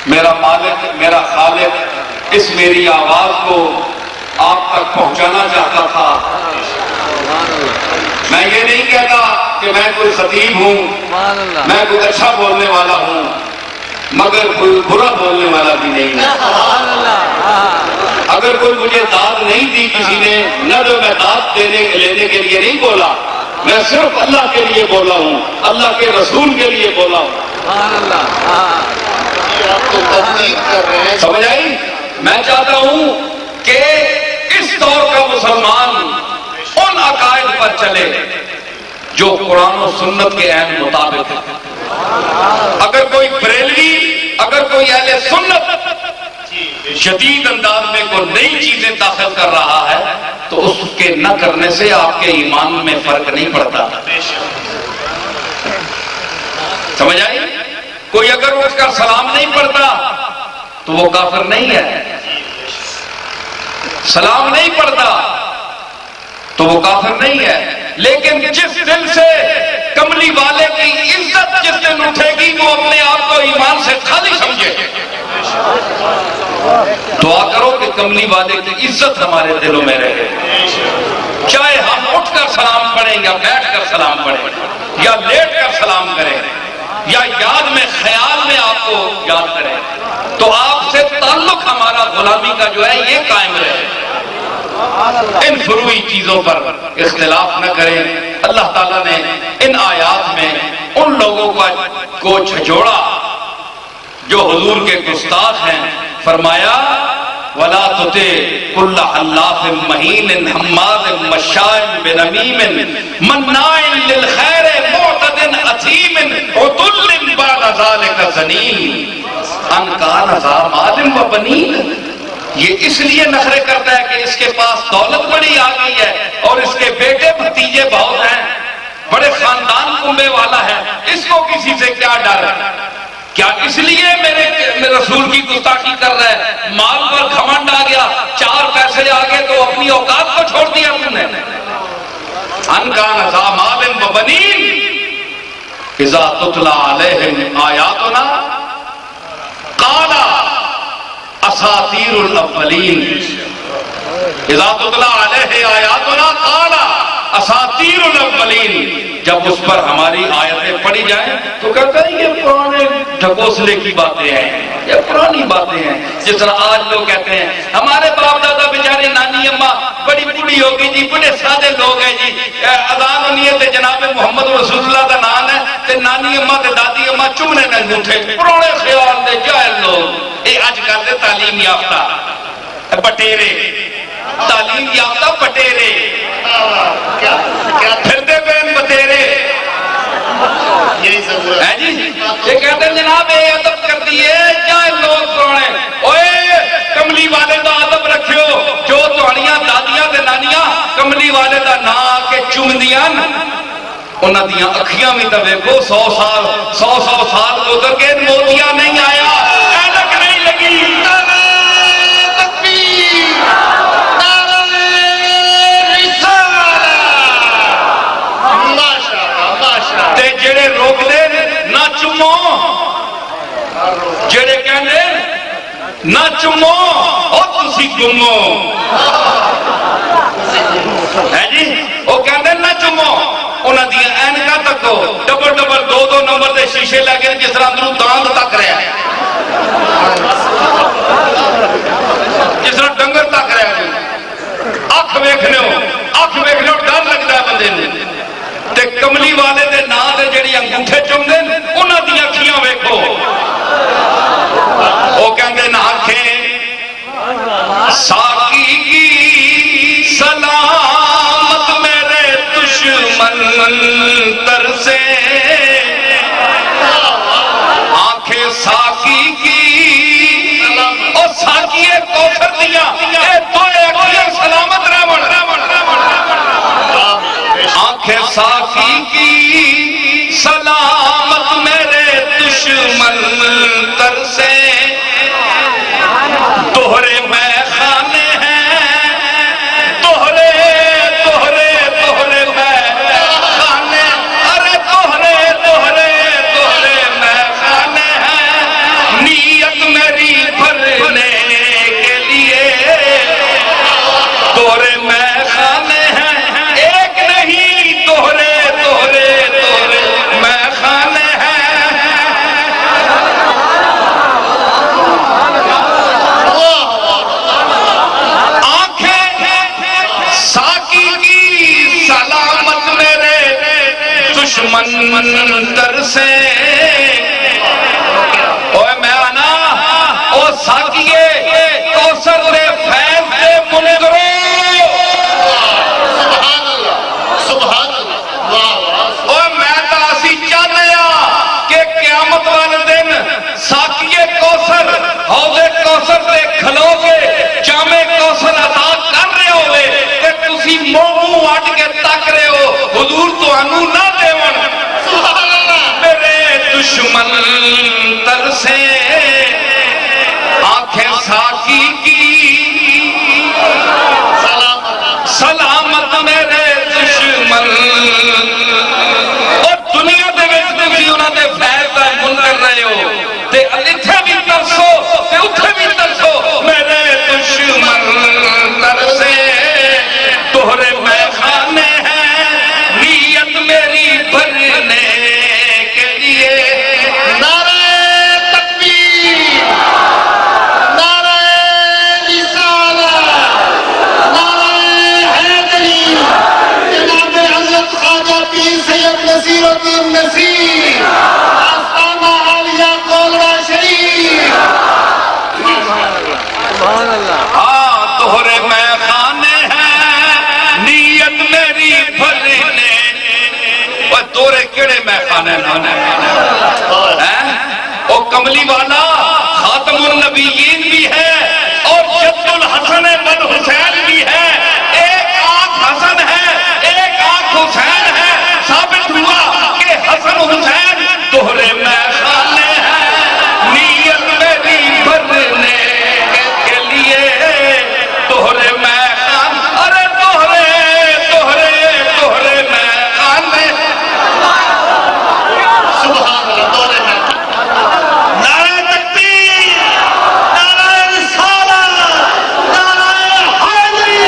S1: میرا مالک میرا خالق اس میری آواز کو آپ تک پہنچانا چاہتا تھا۔ میں یہ نہیں کہتا کہ میں کوئی خطیب ہوں، میں کوئی اچھا بولنے والا ہوں، مگر کوئی برا بولنے والا بھی نہیں ہے۔ اگر کوئی مجھے داد نہیں دی کسی نے، نہ تو میں داد لینے کے لیے نہیں بولا، میں صرف اللہ کے لیے بولا ہوں، اللہ کے رسول کے لیے بولا ہوں۔
S3: آپ تو تبلیغ کر رہے ہیں۔
S1: سمجھ آئی؟ میں چاہتا ہوں کہ اس دور کا مسلمان ان عقائد پر چلے جو قرآن و سنت کے عین مطابق ہے۔ اگر کوئی بریلوی، اگر کوئی اہل سنت جدید انداز میں کوئی نئی چیزیں داخل کر رہا ہے تو اس کے نہ کرنے سے آپ کے ایمان میں فرق نہیں پڑتا۔ سمجھ آئی؟ کوئی اگر اٹھ کر سلام نہیں پڑھتا تو وہ کافر نہیں ہے، سلام نہیں پڑھتا تو وہ کافر نہیں ہے، لیکن جس دل سے کملی والے کی عزت جس دن اٹھے گی وہ اپنے آپ کو ایمان سے خالی سمجھے۔ دعا کرو کہ کملی والے کی عزت ہمارے دلوں میں رہے، چاہے ہم اٹھ کر سلام پڑھیں یا بیٹھ کر سلام پڑھیں یا لیٹ کر سلام کریں یا یاد میں خیال میں آپ کو یاد کریں، تو آپ سے تعلق ہمارا غلامی کا جو ہے یہ قائم رہے۔ ان فروعی چیزوں پر اختلاف نہ کریں۔ اللہ تعالیٰ نے ان آیات میں ان لوگوں کو جھجوڑا جو حضور کے گستاخ ہیں، فرمایا وَلَا تُطِعْ كُلَّ حَلَّافٍ مَّهِينٍ هَمَّازٍ مَّشَّاءٍ بِنَمِيمٍ مَّنَّاعٍ لِّلْخَيْرِ مُعْتَدٍ أَثِيمٍ عُتُلٍّ بَعْدَ ذَلِكَ زَنِيمٍ أَن كَانَ ذَا مَالٍ وَبَنِينَ۔ یہ اس لیے نخرے کرتا ہے کہ اس کے پاس دولت بڑی آ گئی ہے اور اس کے بیٹے بھتیجے بہت ہیں، بڑے خاندان کنبے والا ہے، اس کو کسی سے کیا ڈر ہے؟ کیا اس لیے میرے رسول کی گستاخی کر رہا ہے؟ مال پر گھمنڈ آ گیا، 4 پیسے آ گئے تو اپنی اوقات کو چھوڑ دیا تم نے۔ ان کان ذا مال و بنین اذا تتلی علیہم آیاتنا قال اساطیر الاولین۔ اذا تتلی علیہ آیاتنا قال اساطیر الاولین۔ جب اس پر ہماری آیتیں پڑھی جائیں تو کہتا ہے یہ پرانے ڈھکوسلے کی باتیں ہیں، یہ پرانی باتیں ہیں۔ جس طرح آج لوگ کہتے ہیں ہمارے باپ دادا بیچارے جی نانی اما بڑی بڑی ہوگی جی، بڑے سادے لوگ ہیں جی، اذان ہونی ہے تے جناب محمد رسول اللہ دا نام ہے تے نانی اما تے دادی اما چومنے نہ اٹھے، پرانے خیال دے جاہل لوگ، اے اج کل دے تعلیم یافتہ بٹیرے، تعلیم یافتہ بٹیرے پھرتے پین بتیرے
S3: یہی ضرورت
S1: ہے جی، یہ کہتے ہیں جناب اے ادب کر دیئے جاہل لوگ پرانے، اوے کملی والے دا ادب رکھیو، جو توانیاں دادیاں تے نانیاں کملی والے دا نا کے چومدیاں انہاں دیاں اکھیاں بھی تے ویکھو 100 سال گزر کے موتیاں نہیں آیا، اینک نہیں لگی، تے جڑے روک دے نہ چومو، جڑے کہنے نہ چومو او تسی گمو ہے جی، وہ کہتے نہ چومو، انہاں دی اینکا تکو ڈبل دو نمبر دے شیشے لگے جس طرح اندروں داند تک رہا ہے، جس طرح ڈنگر تک رہا ہے، اکھ ویکھنے ہو ڈر لگتا ہے بندے نے، تے کملی والے دے نا دے جڑی انگوٹھے چوم دے انہاں دی اکھیاں ویکھو، وہ کہندے نہ آنکھیں ساقی کی سلامت میرے دشمن ترسے، آنکھیں ساقی کی او ساقی کوثر دیا اے تو اکھیاں سلامت رہون، آنکھیں ساقی کی سلامت میرے دشمن ترسے، دوہرے میں خانے ہیں، دوہرے میں خانے، ارے دوہرے میں خانے ہیں، نیت میری بھرنے کے لیے، دوہرے میں خانے ہیں، ایک نہیں دوہرے میں خانے ہیں، دشمن ترسے، اوے میں آنا او ساکیے کوثر دے فیض دے منکرو،
S3: سبحان اللہ،
S1: اوے میں تا اسی چاہنیا کہ قیامت والے دن ساکیے کوثر حوض کوثر دے کھلو کے جامع کوثر عطا کر رہے ہوئے کہ تسی منہ اٹ کے تک رہے ہو، حضور تانوں نہ دیون، میرے دشمن ترسے، آنکھیں ساقی کی سلامت میرے دشمن، اور دنیا دے وچ تسی انہاں دے فیض دا منکر رہے ہو تے اتھے بھی ترسو تے اتھے بھی ترسو، میرے دشمن ترسے، دوہرے میں خانے ہیں، نیت میری بھرنے کے لیے،
S3: نعرہ تکبیر، نعرہ رسالت، نعرہ حیدری، جناب حضرت خواجہ پیر سید نصیر الدین نصیر، آستانہ عالیہ کولڑا شریف،
S2: سبحان اللہ،
S1: دوہرے میں خانے ہیں، نیت میری بھرنے، وہ دورے کیڑے میں خانے ہیں، وہ کملی والا خاتم النبیین بھی ہے اور جد الحسن بن حسین بھی ہے، ایک آنکھ حسن ہے ایک آنکھ حسین ہے، ثابت ہوا کہ حسن حسین دوہرے میں خانے ہیں، نیت میری بھرنے کے لیے، دوہرے میں خان، ارے دوہرے میں خانے،
S3: سبحان اللہ، دورے میں
S1: نعرہ تکبیر، نعرہ رسالت، نعرہ حیدری،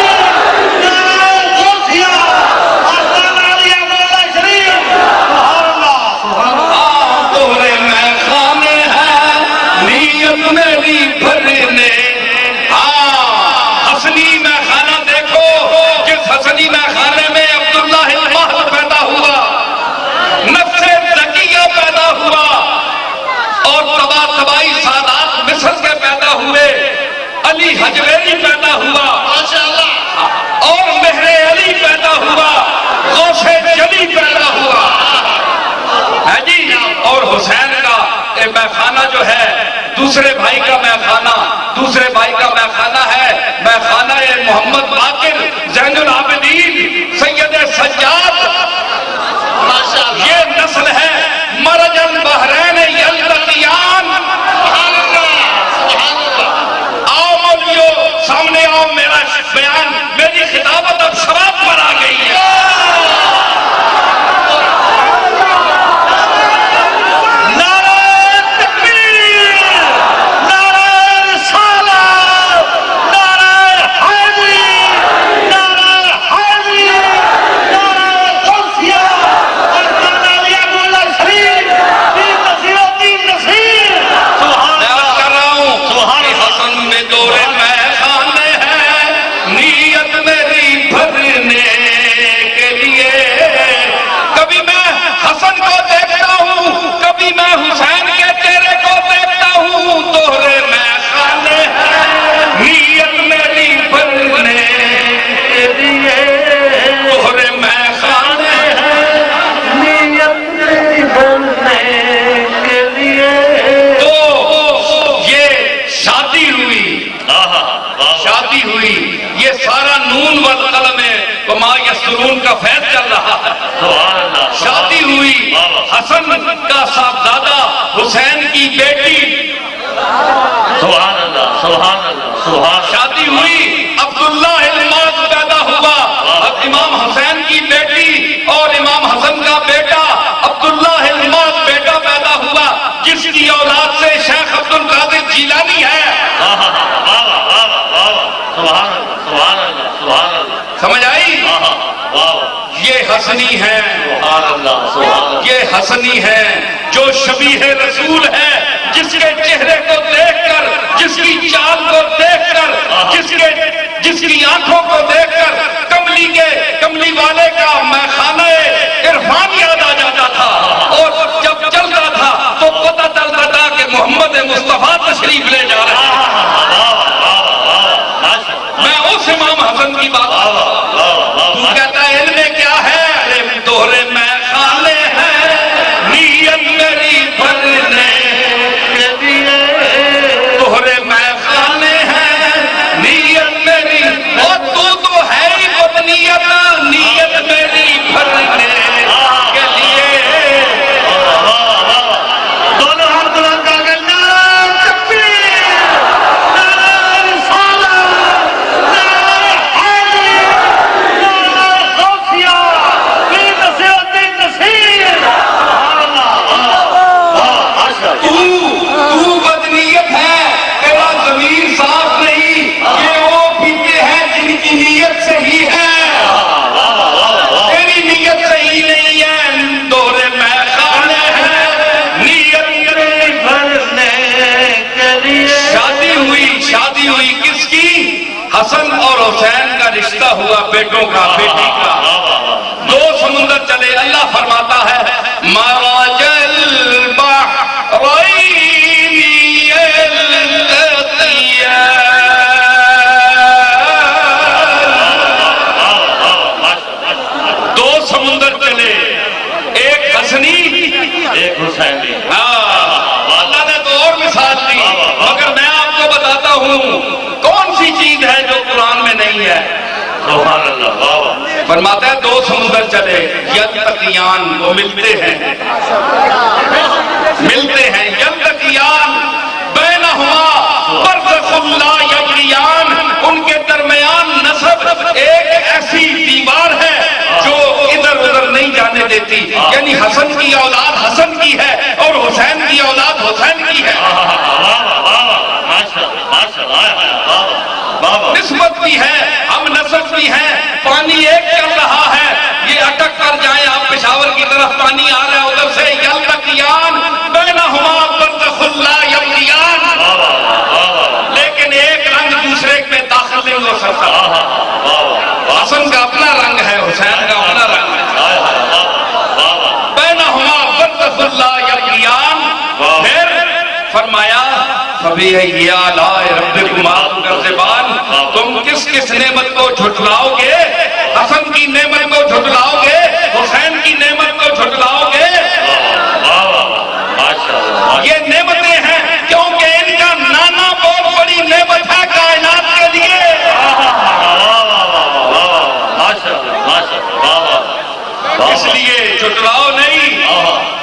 S1: علی حجویری پیدا ہوا
S3: ماشاءاللہ
S1: اور مہر علی پیدا ہوا، غوث جلی پیدا ہوا ہے جی۔ اور حسین کا میخانہ جو ہے، دوسرے بھائی کا میخانہ، دوسرے بھائی کا میخانہ ہے میخانہ محمد باقر زین العابدین سید سجاد۔
S3: ماشاءاللہ
S1: یہ نسل ہے مرج البحرین یلتقیان۔
S3: سبحان اللہ سبحان اللہ
S1: آؤ مولویو سامنے آؤ، میرا بیان، میری خطابت اب شباب پر آ گئی ہے۔ کا فیض چل رہا ہے۔ شادی ہوئی حسن کا صاحبزادہ حسین کی بیٹی،
S4: سبحان اللہ سبحان اللہ سبحان اللہ۔
S1: شادی ہوئی عبداللہ الماس پیدا ہوا، امام حسین کی بیٹی اور امام حسن کا بیٹا عبداللہ الماس بیٹا پیدا ہوا، جس کی اولاد سے شیخ عبد القادر جیلانی ہے۔
S4: سبحان اللہ سبحان اللہ سبحان اللہ۔
S1: سمجھ آئی؟ یہ حسنی ہے،
S4: سبحان اللہ سبحان اللہ۔
S1: یہ حسنی ہے جو شبیہ رسول ہے، جس کے چہرے کو دیکھ کر، جس کی چال کو دیکھ کر، جس کی آنکھوں کو دیکھ کر کملی والے کا میخانہ عرفان یاد آ جاتا تھا، اور جب چلتا تھا تو پتہ چلتا تھا کہ محمد مصطفیٰ تشریف لے جا رہے ہیں۔ میں اس امام حسن کی بات تو کہتا ہے علم کیا ہے؟ دوہرے میخانے ہیں نیت میری بھرنے کے لیے، دوہرے میخانے ہیں نیت میری، اور تو ہے ہی بدنیت، نیت میری بھرنے کے لیے۔
S3: دونوں ہاتھ بلند کر کے نعرہ تکبیر، نعرہ رسالت، نعرہ حیدری، نعرہ غوثیہ، پیر نصیر الدین نصیر۔
S1: تو بدنیت ہے، تیرا ضمیر صاف نہیں، یہ وہ پیتے ہیں جن کی نیت صحیح ہے، تیری نیت صحیح نہیں ہے۔ دوہرے میخانے ہیں نیت میری بھرنے کے لیے۔ شادی ہوئی کس کی؟ حسن اور حسین کا رشتہ ہوا، بیٹوں کا، بیٹی کا۔ دو سمندر چلے، اللہ فرماتا ہے مرج البحرین دو سمندر چلے، ایک حسنی
S4: ایک حسینی۔
S1: اللہ نے تو اور مثال دی، مگر میں آپ کو بتاتا ہوں کون سی چیز ہے جو قرآن میں نہیں ہے۔
S4: سبحان اللہ واہ واہ۔
S1: فرماتا ہے دو سمندر چلے، یلتقیان، وہ ملتے ہیں یلتقیان بینہما برزخ لا یبغیان، ان کے درمیان نسب ایک ایسی دیوار ہے جو ادھر ادھر نہیں جانے دیتی، یعنی حسن کی اولاد حسن کی ہے اور حسین کی اولاد حسین کی ہے، نسبت بھی ہے، ہم نسب بھی ہیں، پانی ایک چل رہا ہے، یہ اٹک کر جائیں آپ پشاور کی طرف، پانی آ رہا ہے ادھر سے، یلتقیان بینہما برزخ لا یبغیان، لیکن ایک رنگ دوسرے میں داخل نہیں ہو سکتا۔ حسن کا اپنا رنگ ہے، حسین کا اپنا رنگ ہے، بینہما برزخ لا یبغیان۔ پھر فرمایا فَبِأَيِّ آلَاءِ رَبِّكُمَا تُكَذِّبَانِ، کس نعمت کو جھٹلاؤ گے؟ حسن کی نعمت کو جھٹلاؤ گے؟ حسین کی نعمت کو جھٹلاؤ گے؟ یہ نعمتیں ہیں کیونکہ ان کا نانا بہت بڑی نعمت ہے کائنات کے لیے۔ اس لیے جھٹلاؤ نہیں۔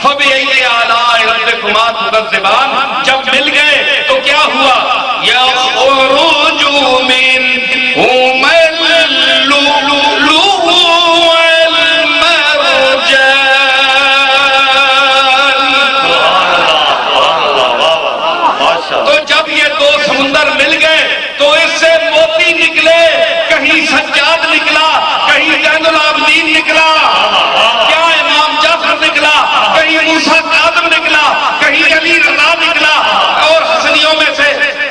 S1: فَبِأَيِّ آلَاءِ رَبِّكُمَا تُكَذِّبَانِ جب مل گئے تو کیا ہوا؟ يَخْرُجُ مِنْهُمَا اللُّؤْلُؤُ وَالْمَرْجَانُ۔ تو جب یہ دو سمندر مل گئے تو اس سے موتی نکلے، کہیں سجاد نکلا، کہیں زین العابدین نکلا، کیا امام جعفر نکلا، کہیں موسیٰ کاظم نکلا، کہیں علی رضا نکلا، اور حسنیوں میں سے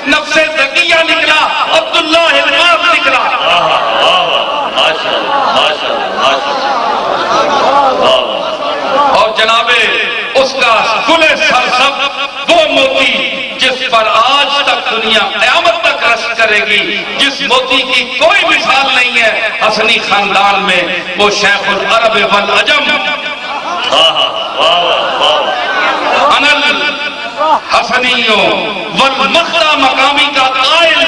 S1: نفس زکیہ نکلا، عبداللہ الغاز نکلا۔ اور جناب اس کا گل سرسب وہ موتی جس پر آج تک دنیا قیامت تک رشک کرے گی، جس موتی کی کوئی مثال نہیں ہے حسنی خاندان میں، وہ شیخ العرب والعجم انا الحسنی والمخلا مقامی کا قائل،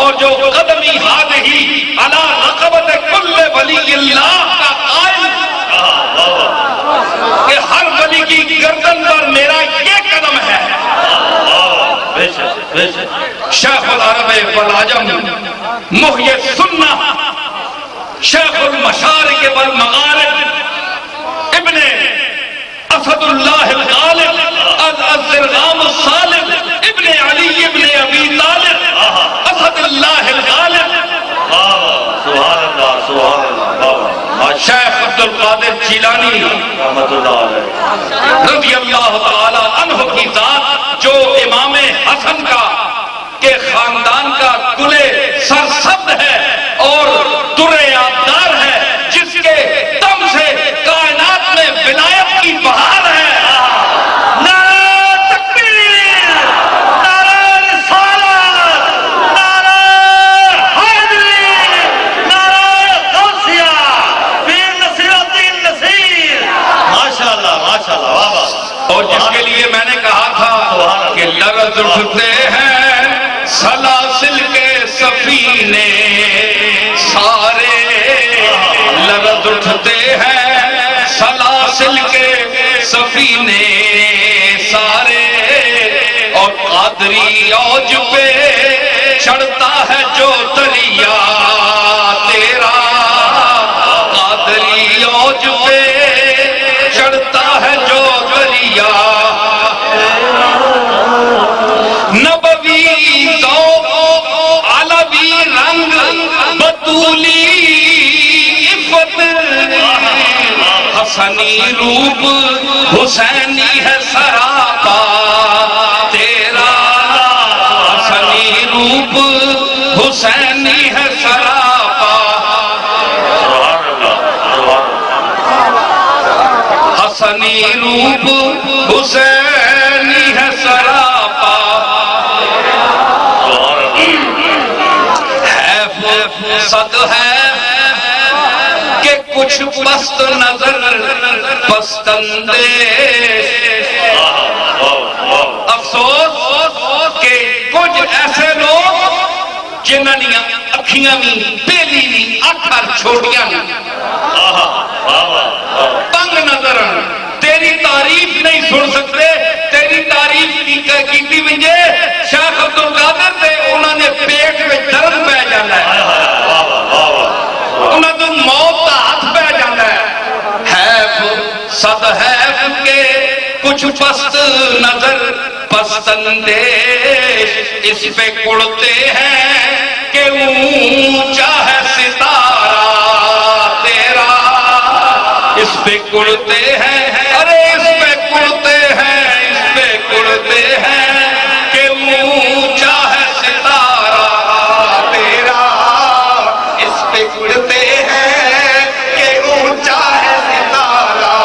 S1: اور جو قدمی ہادہی علی رقبت کل ولی اللہ کا قائل کہ ہر ولی کی گردن پر میرا یہ قدم ہے۔ شیخ العرب والعجم محی السنہ، شیخ المشارق والمغارب، ابن اسد اللہ الغالب الزرغام الصالب، ابن علی ابن ابی طالب، اسد اللہ الغالب،
S4: سبحان اللہ سبحان اللہ۔
S1: شیخ عبد القادر جیلانی رضی اللہ تعالی عنہ کی ذات جو امام حسن کا کے خاندان کا گلے سرسبز ہے اور در آبدار ہے، جس کے دم سے کائنات میں ولایت کی بہار ہے۔
S3: نعرہ تکبیر، نعرہ رسالت، نعرہ حیدری، نعرہ غوثیہ، پیر نصیر الدین نصیر۔
S4: ماشاءاللہ ماشاءاللہ، واہ واہ۔
S1: اور جس کے لیے میں نے کہا تھا کہ لرز اٹھتے ہیں سلاسل کے سفینے سارے، لرز اٹھتے ہیں سلاسل کے سفینے سارے، اور قادری اوج پہ چڑھتا ہے جو دریا تیرا، قادری اوج پہ چڑھتا ہے جو دریا، نبوی ذوق علوی رنگ بطولی عفت، حسنی روپ حسینی ہے سراپا تیرا، حسنی روپ حسینی ہے سراپا، حسنی روپ حسینی ہے سراپا، ہے صد ہے کہ کچھ پست نظر پست اندیش، افسوس کہ کچھ ایسے لوگ جنہاں دیاں اکھیاں بھی پیلی بھی اکھر چھوٹیاں تنگ نظر تیری تعریف نہیں سن سکتے، تیری تعریف کی ونجے شیخ عبد القادر تے انہوں نے پیٹ میں درد پہ جانا ہے، انہوں نے موت کا ہاتھ پہ جانا ہے، صد ہے کہ کچھ پست نظر پست اندیش، اس پہ کڑتے ہیں کہ اونچا ہے ستارہ تیرا، اس پہ کڑتے ہیں، ارے اس پہ کڑتے ہیں، اس پہ کڑتے ہیں کہ اونچا ہے ستارہ تیرا، اس پہ کڑتے ہیں کہ اونچا ہے ستارہ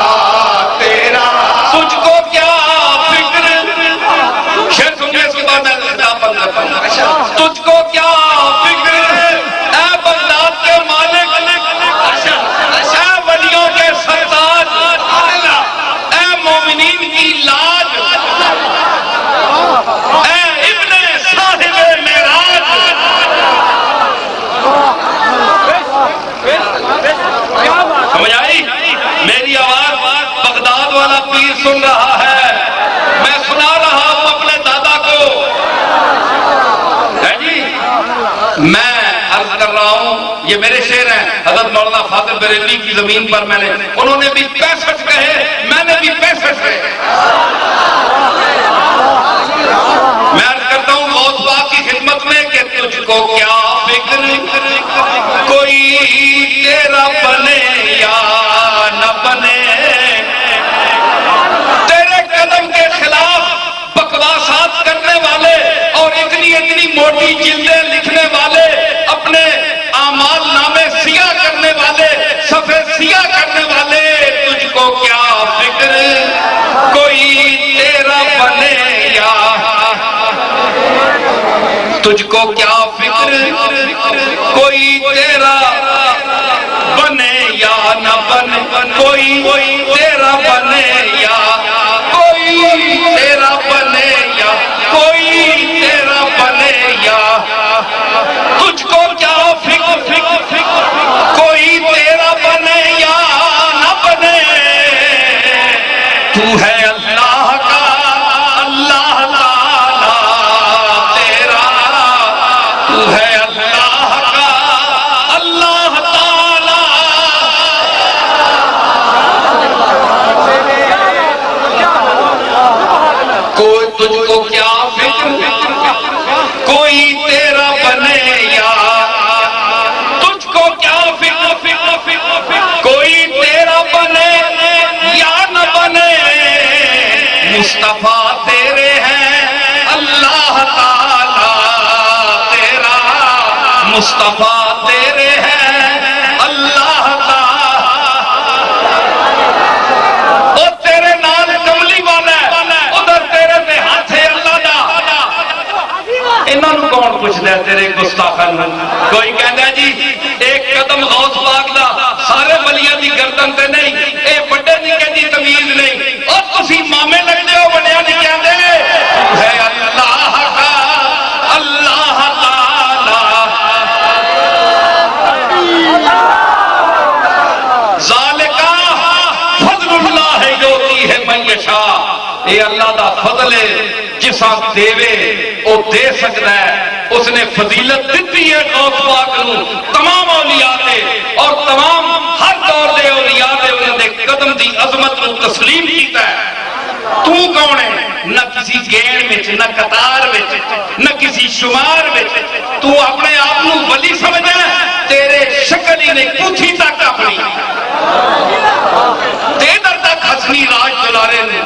S1: تیرا، تجھ کو کیا فکر، شیخ سنگے اس کے بعد میں تجھ کو کیا فکر اے سن رہا ہے، میں سنا رہا ہوں اپنے دادا کو، ہے جی۔ میں عرض کر رہا ہوں، یہ میرے شعر ہیں، حضرت مولانا فاضل بریلوی کی زمین پر میں نے، انہوں نے بھی 65 کہے، میں نے بھی 65 کہے۔ میں عرض کرتا ہوں غوث پاک کی خدمت میں کہ تجھ کو کیا فکر، کوئی تیرا بنے یا نہ بنے، تیرے قدم کے خلاف بکواسات کرنے والے اور اتنی موٹی جلدیں لکھنے والے، اپنے اعمال نامے سیاہ کرنے والے، صفحے سیاہ کرنے والے، تجھ کو کیا فکر، کوئی تیرا بنے یا، تجھ کو کیا فکر، کوئی تیرا بنے یا نہ بنے، کوئی تیرا بنے یا، کوئی تیرا بنے یا، کوئی تیرا بنے یا، تجھ کو کیا فکر، کوئی تیرا بنے یا نہ بنے، تو ہے اللہ کا، اللہ تعالیٰ تیرا، تو ہے اللہ کا، اللہ تعالیٰ، کوئی تجھ کو کیا فکر، کوئی تیرا بنے یا، تجھ کو کیا فکر، کوئی تیرا بنے یا نہ بنے، مصطفیٰ تیرے ہیں اللہ تعالیٰ تیرا، مصطفیٰ تیرے ہیں اللہ تعالیٰ، اور تیرے نال کملی والا ہے، ادھر تیرے میں ہاتھ ہے اللہ دا، انہوں کون پوچھتا ہے تیرے گستاخن، کوئی کہنا جی ایک قدم غوث پاک دا سارے ولیاں دی گردن تے نہیں، اے بڑے نکے دی تمیز نہیں، اور تسی مامے لگتے ہو بڑے نکے دے، ہے اللہ کا، اللہ تعالیٰ، ذالکا فضل اللہ یؤتی ہے من یشاء، اے اللہ دا فضل ہے، جسا دیوے او دے سکتا ہے، اس نے فضیلت دیتی ہے غوث پاک نو تمام اولیاء دے، اور تمام ہر دور دے اولیاء دے انہوں نے قدم دی عظمت نو تسلیم کیتا ہے۔ تو کون ہے؟ نہ کسی گین وچ، نہ قطار وچ، نہ کسی شمار وچ، تو اپنے آپ نو ولی سمجھے، تیرے شکل ہی نہیں پوچھی تک اپنی تیدر تک حسنی راج دلارے نے،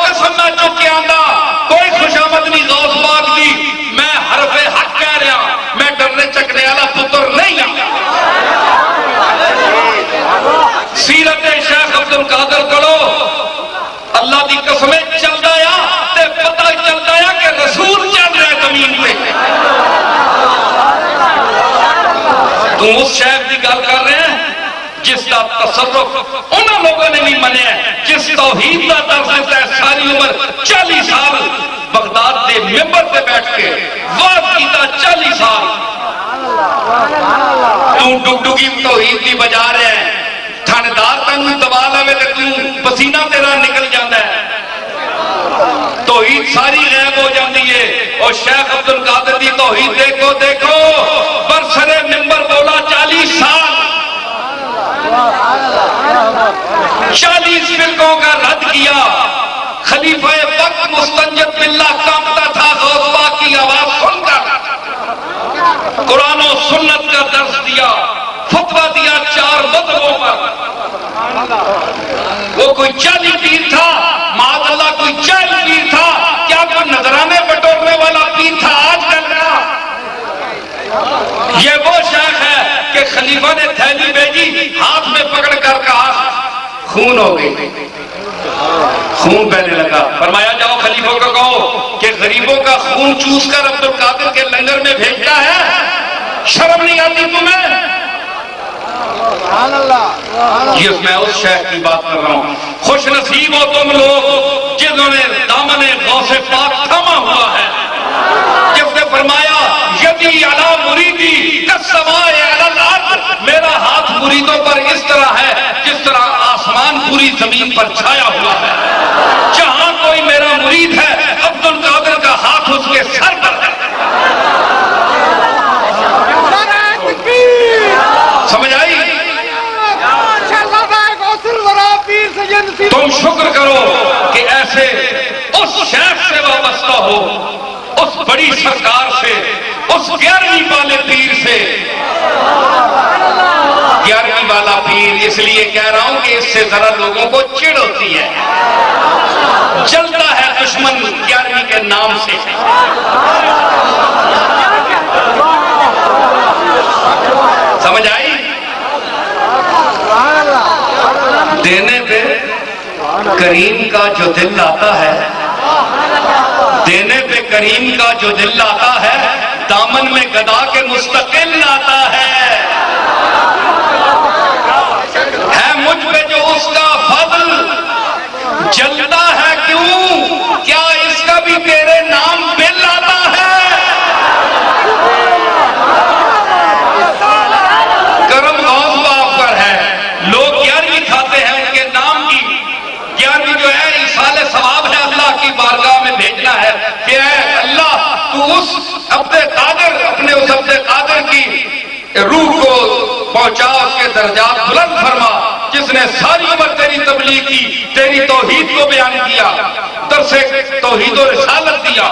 S1: قسم میں چکے آندا کوئی خوشامد نہیں غوث پاک دی، میں حرف حق کہہ رہا، میں ڈرنے چکنے والا پتر نہیں ہوں۔ سیرت شیخ عبد القادر کرو، اللہ دی قسمیں چلتا ہے تے پتہ چلتا ہے کہ رسول چل رہا ہے زمین پہ۔ تم اس شیخ کی گل کر رہے ہیں جس کا تصرف انہوں لوگوں نے بھی منیا ہے، جس توحید کا درس دیتا ہے، ساری عمر 40 سال بغداد کے ممبر پہ بیٹھ کے واز کیتا، 40 سال تو ڈگڈگی توحید کی بجا رہے ہیں، تھاندار تنگ دبا لے تو پسینہ تیرا نکل جاتا ہے، توحید ساری غائب ہو جاتی ہے۔ اور شیخ عبد القادر دی توحید دیکھو دیکھو، برسرے ممبر بولا 40 سال، 40 فرقوں کا رد کیا، خلیفہ وقت مستنجد باللہ کانپتا تھا غوث پاک کی آواز سن کر، قرآن و سنت کا درس دیا، فتویٰ دیا 4 مذہبوں پر۔ وہ کوئی 40 پیر تھا، معاذ اللہ کوئی 40 پیر تھا، کیا کوئی نظرانے بٹورنے والا پیر تھا آج کل کا؟ یہ وہ شیخ ہے کہ خلیفہ نے تھیلی بھیجی، ہاتھ میں پکڑ کر کہا خون ہو گئی، خون بہنے لگا، فرمایا جاؤ خلیفوں کو کہو کہ غریبوں کا خون چوس کر عبد القادر کے لنگر میں بھیجتا ہے، شرم نہیں آتی تمہیں؟ یہ میں اس شیخ کی بات کر رہا ہوں۔ خوش نصیب ہو تم لوگ جنہوں نے دامن غوث پاک تھما ہوا ہے، جس نے فرمایا یدی علی مریدی کالسماء علی الارض، میرا ہاتھ مریدوں پر اس طرح ہے جس طرح آسمان پوری زمین پر چھایا ہوا ہے. جہاں کوئی میرا مرید ہے عبد القادر کا ہاتھ اس کے سر پر ہے. سمجھ آئی؟ تم شکر کرو کہ ایسے اس شیخ سے وابستہ ہو، اس بڑی سرکار سے، اس 11ویں والے پیر سے. 11ویں والا پیر اس لیے کہہ رہا ہوں کہ اس سے ذرا لوگوں کو چڑ ہوتی ہے، جلتا ہے دشمن 11ویں کے نام سے. سمجھ آئی؟ دینے پہ کریم کا جو دل آتا ہے، دینے پہ کریم کا جو دل آتا ہے، دامن میں گدا کے مستقل آتا ہے. مجھ پہ جو اس کا فضل جلتا ہے کیوں؟ کیا اس کا بھی تیرے نام بل آتا ہے؟ کرم غوث باپ پر ہے. لوگ 11ویں کھاتے ہیں ان کے نام کی. 11ویں جو ہے ایصال ثواب ہے، اللہ کی بارگاہ میں بھیجنا ہے کہ اے اللہ تو اس عبد قادر، اپنے اس عبد قادر کی روح کو پہنچا، اس کے درجات بلند فرما، جس نے ساری عمر تیری تبلیغ کی، تیری توحید کو بیان کیا، درس توحید و رسالت دیا.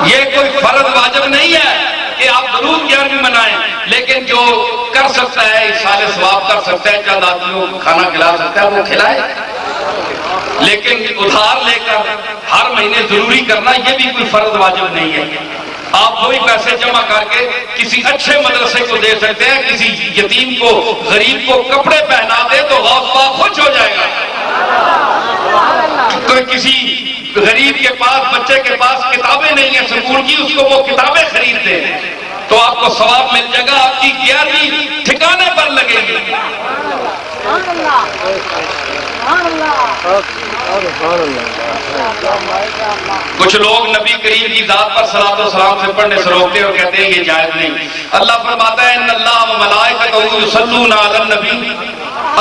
S1: یہ کوئی فرض واجب نہیں ہے کہ آپ ضرور 11ویں منائیں، لیکن جو کر سکتا ہے ایصال ثواب کر سکتا ہے، چند آدمیوں کو کھانا کھلا سکتا ہے وہ کھلائے. لیکن ادھار لے کر ہر مہینے ضروری کرنا یہ بھی کوئی فرض واجب نہیں ہے. آپ وہی پیسے جمع کر کے کسی اچھے مدرسے کو دے سکتے ہیں، کسی یتیم کو، غریب کو کپڑے پہنا دے تو غوث پاک خوش ہو جائے گا. کوئی کسی غریب کے پاس، بچے کے پاس کتابیں نہیں ہیں سکول کی، اس کو وہ کتابیں خرید دے تو آپ کو ثواب مل جائے گا، آپ کی 11ویں ٹھکانے پر لگے گی. کچھ لوگ نبی کریم کی ذات پر صلاۃ و سلام سے پڑھنے سے روکتے ہیں اور کہتے ہیں یہ جائز نہیں. اللہ فرماتا ہے ان اللہ و ملائکتہ یصلون علی النبی،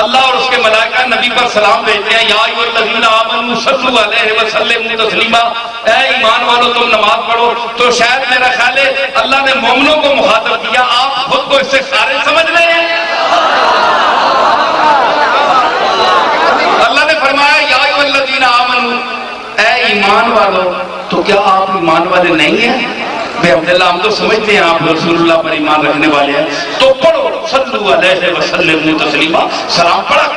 S1: اللہ اور اس کے ملائکہ نبی پر سلام بھیجتے ہیں. یا ایھا الذین آمنوا صلوا علیہ وسلموا تسلیما، اے ایمان والو تم نماز پڑھو. تو شاید میرا خیال ہے اللہ نے مومنوں کو مخاطب کیا، آپ خود کو اس سے خارج سمجھ رہے ہیں. اللہ نے فرمایا یا ایھا الذین آمنوا، اے ایمان والو. تو کیا آپ ایمان والے نہیں ہیں؟ بے عبداللہ ہم تو سمجھتے ہیں آپ رسول اللہ پر ایمان رکھنے والے ہیں. تو پڑھو صلو علیہ وسلم تسلیما، سلام پڑھا.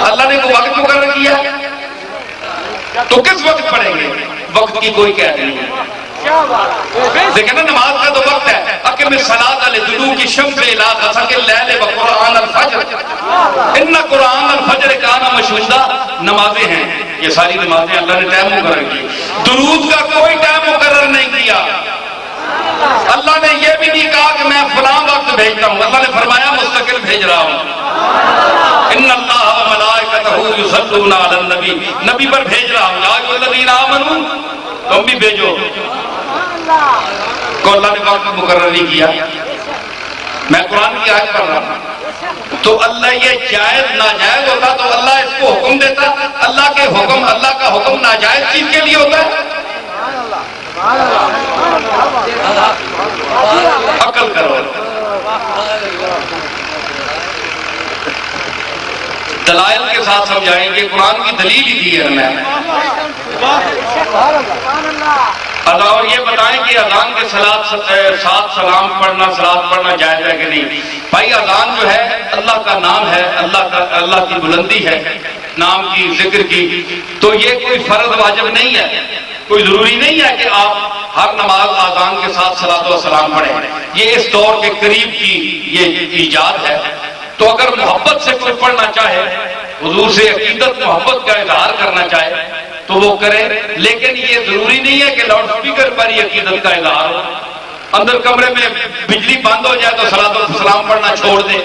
S1: اللہ نے وہ وقت مقرر کیا تو کس وقت پڑھیں گے؟ وقت کی کوئی قید نہیں ہے. دیکھیں نا نماز کا تو وقت ہے. اقم الصلاۃ لدلوک الشمس الی غسق اللیل وقرآن الفجر ان قرآن الفجر کان مشہودا. نمازیں ہیں یہ ساری نمازیں اللہ نے ٹائم مقرر کی. درود کا کوئی ٹائم مقرر نہیں کیا. اللہ نے یہ بھی نہیں کہا کہ میں فلاں وقت بھیجتا ہوں. اللہ نے فرمایا مستقل بھیج رہا ہوں. ان اللہ و ملائکتہ یصلون علی النبی، نبی پر بھیج رہا ہوں. یا ایھا الذین آمنوا، تم بھی بھیجو. کو اللہ نے وقت مقرر نہیں کیا. میں قرآن کی آیت پڑھ رہا ہوں تو اللہ یہ جائز ناجائز ہوتا تو اللہ اس کو حکم دیتا. اللہ کے حکم، اللہ کا حکم ناجائز چیز کے لیے ہوتا ہے. عقل کرو. دلائل کے ساتھ سمجھائیں گے. قرآن کی دلیل ہی دی ہے میں. اور یہ بتائیں کہ اذان کے ساتھ سلام پڑھنا، صلوات پڑھنا جائز ہے کہ نہیں؟ بھائی اذان جو ہے اللہ کا نام ہے، اللہ کی بلندی ہے نام کی، ذکر کی. تو یہ کوئی فرض واجب نہیں ہے، کوئی ضروری نہیں ہے کہ آپ ہر نماز اذان کے ساتھ صلوات و سلام پڑھیں. یہ اس دور کے قریب کی یہ ایجاد ہے. تو اگر محبت سے کوئی پڑھنا چاہے، حضور سے عقیدت محبت کا اظہار کرنا چاہے تو وہ کرے. لیکن یہ ضروری نہیں ہے کہ لاؤڈ سپیکر پر ہی عقیدت کا اظہار ہو. اندر کمرے میں بجلی بند ہو جائے تو صلوات و سلام پڑھنا چھوڑ دے.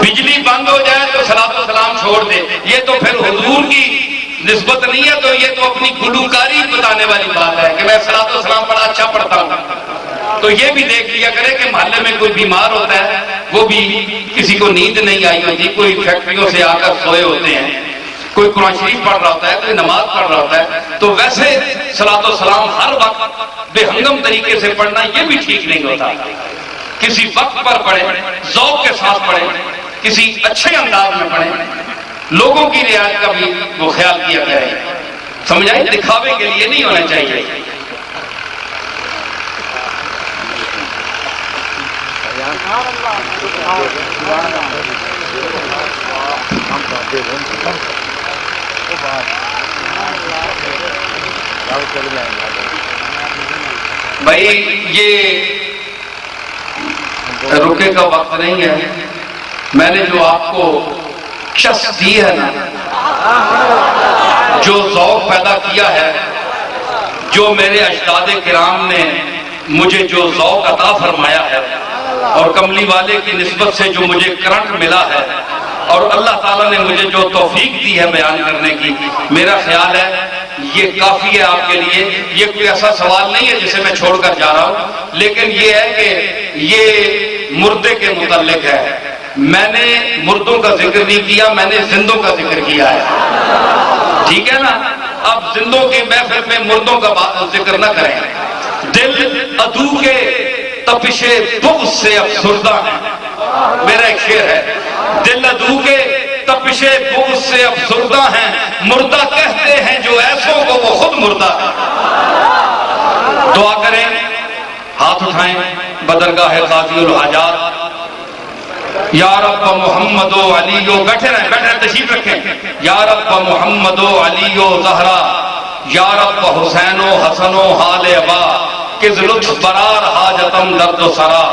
S1: بجلی بند ہو جائے تو صلوات و سلام چھوڑ دے. یہ تو پھر حضور کی نسبت نہیں ہے، تو یہ تو اپنی گلوکاری بتانے والی بات ہے کہ میں صلوات و سلام بڑا اچھا پڑھتا ہوں. تو یہ بھی دیکھ لیا کرے کہ محلے میں کوئی بیمار ہوتا ہے، وہ بھی کسی کو نیند نہیں آئی ہوتی، کوئی فیکٹریوں سے آ کر سوئے ہوتے ہیں، کوئی قرآن شریف پڑھ رہا ہوتا ہے، کوئی نماز پڑھ رہا ہوتا ہے، تو ویسے صلاۃ و سلام ہر وقت بے ہنگم طریقے سے پڑھنا یہ بھی ٹھیک نہیں ہوتا. کسی وقت پر پڑھیں، ذوق کے ساتھ پڑھیں، کسی اچھے انداز میں پڑھیں، لوگوں کی رعایت کا بھی وہ خیال کیا جائے. سمجھائیں، دکھاوے کے لیے نہیں ہونا چاہیے. بھائی یہ رکے کا وقت نہیں ہے. میں نے جو آپ کو شخص دی ہے نا، جو ذوق پیدا کیا ہے، جو میرے اجداد کرام نے مجھے جو ذوق عطا فرمایا ہے، اور کملی والے کی نسبت سے جو مجھے کرنٹ ملا ہے، اور اللہ تعالیٰ نے مجھے جو توفیق دی ہے بیان کرنے کی، میرا خیال ہے یہ کافی ہے آپ کے لیے. یہ کوئی ایسا سوال نہیں ہے جسے میں چھوڑ کر جا رہا ہوں، لیکن یہ ہے کہ یہ مردے کے متعلق ہے. میں نے مردوں کا ذکر نہیں کیا، میں نے زندوں کا ذکر کیا ہے. ٹھیک ہے نا؟ اب زندوں کی محفل میں مردوں کا ذکر نہ کریں. دل عدو کے تپش بغض سے افسردہ ہے. میرا ایک شعر ہے، دل عدو کے تپش بغض سے افسردہ ہیں، مردہ کہتے ہیں جو ایسوں کو وہ خود مردہ ہے. دعا کریں، ہاتھ اٹھائیں بدرگاہ قاضی الحاجات. یا رب محمد و علی و، بیٹھے رہیں تشریف رکھیں. یا رب محمد و علی و زہرا، یا رب حسین و حسن و حال ابا، کز لطف برار حاجتم درد و سرا،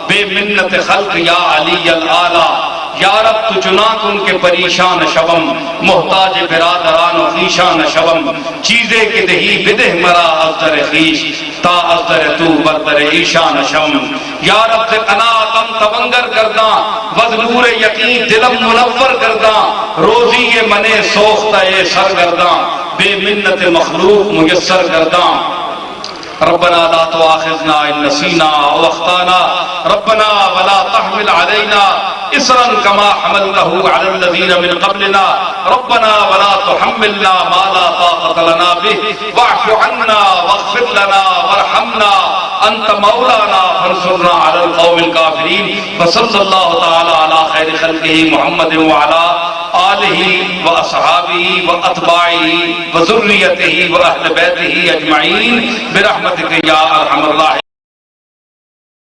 S1: بے منت خلق یا علی العالی. یا رب تو چنا کن کے پریشان شوم، محتاج برادران و خیشان شوم، چیزے کے دہی بدہ مرا ازدر خیش، تا ازدر تو بردر ایشان شم. یا رب سے قناعتم تونگر کرداں، وزنور یقین دلم منور کرداں، روزی یہ منے سوختہ سرگرداں، بے منت مخلوق میسر کرداں. ربنا لا تؤاخذنا ان نسینا او اخطانا، ربنا ولا تحمل علينا اصرا كما حملته على الذين من قبلنا، ربنا ولا تحملنا ما لا طاقة لنا به، واعف عنا واغفر لنا وارحمنا انت مولانا فانصرنا على القوم الكافرين. وصلى الله تعالى على خير خلقه محمد وعلى آلہ واصحابہ واتباعہ وذریتہ واہل بیتہ اجمعین برحمتک یا ارحم الراحمین.